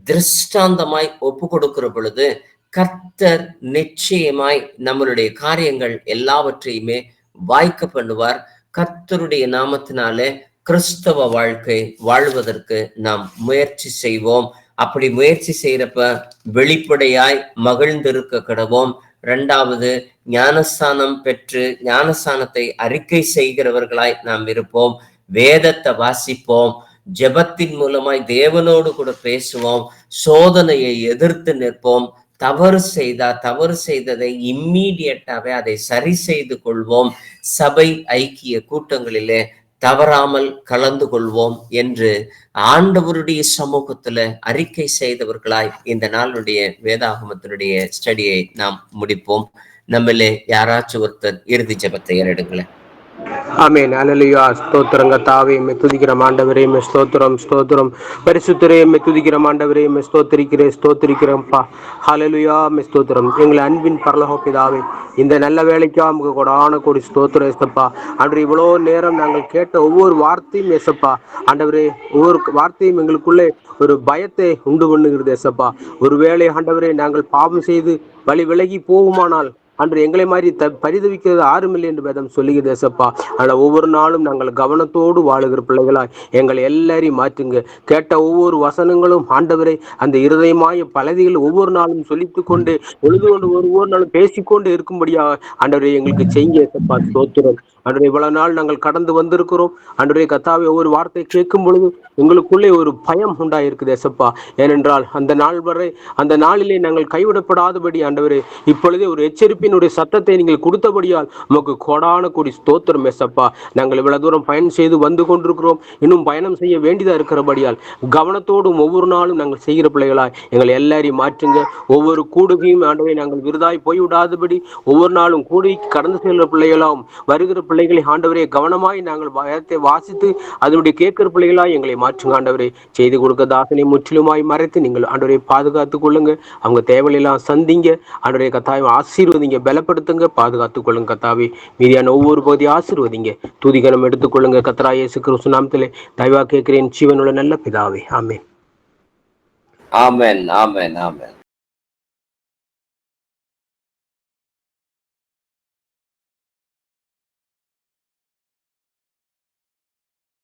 திருஷ்டாந்தமாய் ஒப்பு கொடுக்கிற பொழுது கர்த்தர் நிச்சயமாய் நம்மளுடைய காரியங்கள் எல்லாவற்றையுமே வாய்க்க பண்ணுவார். கர்த்தருடைய நாமத்தினாலே கிறிஸ்தவ வாழ்க்கை வாழ்வதற்கு நாம் முயற்சி செய்வோம். அப்படி முயற்சி செய்யறப்ப வெளிப்படையாய் மகிழ்ந்திருக்க கடவோம். 2வது, ஞானஸ்தானம் பெற்று ஞானஸ்தானத்தை அறிக்கை செய்கிறவர்களாய் நாம் இருப்போம். வேதத்தை வாசிப்போம், ஜெபத்தின் மூலமாய் தேவனோடு கூட பேசுவோம், சோதனையை எதிர்த்து நிற்போம். தவறு செய்ததை இம்மீடியட்டாவே அதை சரி செய்து கொள்வோம். சபை ஐக்கிய கூட்டங்களிலே தவறாமல் கலந்து கொள்வோம் என்று ஆண்டவருடைய சமூகத்துல அறிக்கை செய்தவர்களாய் இந்த நாளுடைய வேதாகமத்தினுடைய ஸ்டடியை நாம் முடிப்போம். நம்மளே யாராச்சும் ஒருத்தர் இறுதி ஜெபத்தை ஏறெடுங்களேன். ஆமென். அல்லேலூயா. ஸ்தோத்திரம் கர்த்தாவே, உம்மை துதிக்கிறோம் ஆண்டவரே, உம்மை ஸ்தோத்திரம் ஸ்தோத்திரம். பரிசுத்தரே, உம்மை துதிக்கிறோம் ஆண்டவரே, உம்மை ஸ்தோத்திரிக்கிறோம்ப்பா. ஹல்லேலூயா, உம்மை ஸ்தோத்திரம். எங்கள் அன்பின் பரலோக பிதாவே, இந்த நல்ல வேலைக்கா உமக்கு கொடான கோடி ஸ்தோத்திரம் ஏசப்பா. ஆண்டவரே, இவ்வளோ நேரம் நாங்கள் கேட்ட ஒவ்வொரு வார்த்தையும் ஏசப்பா ஆண்டவரே, ஒவ்வொரு வார்த்தையும் எங்களுக்குள்ளே ஒரு பயத்தை உண்டு பண்ணுகிறது ஏசப்பா. ஒருவேளை ஆண்டவரே நாங்கள் பாவம் செய்து வழி விலகி போகுமானால் அன்று எங்களை மாதிரி பரிதவிக்கிறது ஆறுமில்லை என்று வேதம் சொல்லுகிறது ஏசப்பா. ஆனால் ஒவ்வொரு நாளும் நாங்கள் கவனத்தோடு வாழுகிற பிள்ளைகளாய் எங்களை எல்லாரையும் மாற்றுங்க. கேட்ட ஒவ்வொரு வசனங்களும் ஆண்டவரை அந்த இருதயமாய பலதிகள் ஒவ்வொரு நாளும் சொல்லித்து கொண்டு எழுது கொண்டு ஒவ்வொரு நாளும் பேசிக்கொண்டு இருக்கும்படியாக ஆண்டவரை எங்களுக்கு செய்ய ஏசப்பா. ஸ்தோத்திரம் ஆண்டவரே. இவ்வளவு நாள் நாங்கள் கடந்து வந்திருக்கிறோம் ஆண்டவரே. கர்த்தாவே, ஒவ்வொரு வார்த்தை கேட்கும் பொழுது எங்களுக்குள்ளே ஒரு பயம் உண்டாயிருக்குது ஏசப்பா. ஏனென்றால் அந்த நாள் வரை அந்த நாளிலே நாங்கள் கைவிடப்படாதபடி ஆண்டவரே இப்பொழுதே ஒரு எச்சரிப்பினுடைய சத்தத்தை நீங்கள் கொடுத்தபடியால் உமக்கு கோடான கோடி ஸ்தோத்திரம் ஏசப்பா. நாங்கள் இவ்வளவு தூரம் பயணம் செய்து வந்து கொண்டிருக்கிறோம், இன்னும் பயணம் செய்ய வேண்டியதா இருக்கிறபடியால் கவனத்தோடும் ஒவ்வொரு நாளும் நாங்கள் செய்கிற பிள்ளைகளாய் எங்களை எல்லாரையும் மாற்றுங்க. ஒவ்வொரு கூடுகையும் ஆண்டவரை நாங்கள் விருதாய் போய்விடாதபடி ஒவ்வொரு நாளும் கூடுகைக்கு கடந்து செல்கிற பிள்ளைகளாகவும் வருகிற பிள்ளைகளை ஆண்டவரே கவனமாய் நாங்கள் வேதத்தை வாசித்து அதனுடைய கேட்கிற பிள்ளைகளாய் எங்களை மாற்றுங்க ஆண்டவரே. செய்து கொடுக்க தாசனை முற்றிலுமாய் மறைத்து நீங்கள் ஆண்டவரை பாதுகாத்துக் கொள்ளுங்க. அவங்க தேவையெல்லாம் சந்திங்க ஆண்டவரே. கத்தாவை ஆசீர்வதிங்க, பலப்படுத்துங்க, பாதுகாத்துக் கொள்ளுங்க கத்தாவே. மீதியான ஒவ்வொரு பகுதியை ஆசீர்வதிங்க. துதிகரம் எடுத்துக்கொள்ளுங்க கர்த்தராகிய இயேசு கிறிஸ்து நாமத்திலே தயவா கேட்கிறேன் ஜீவனுள்ள நல்ல பிதாவே. ஆமென். ஆமென், ஆமென், ஆமென்.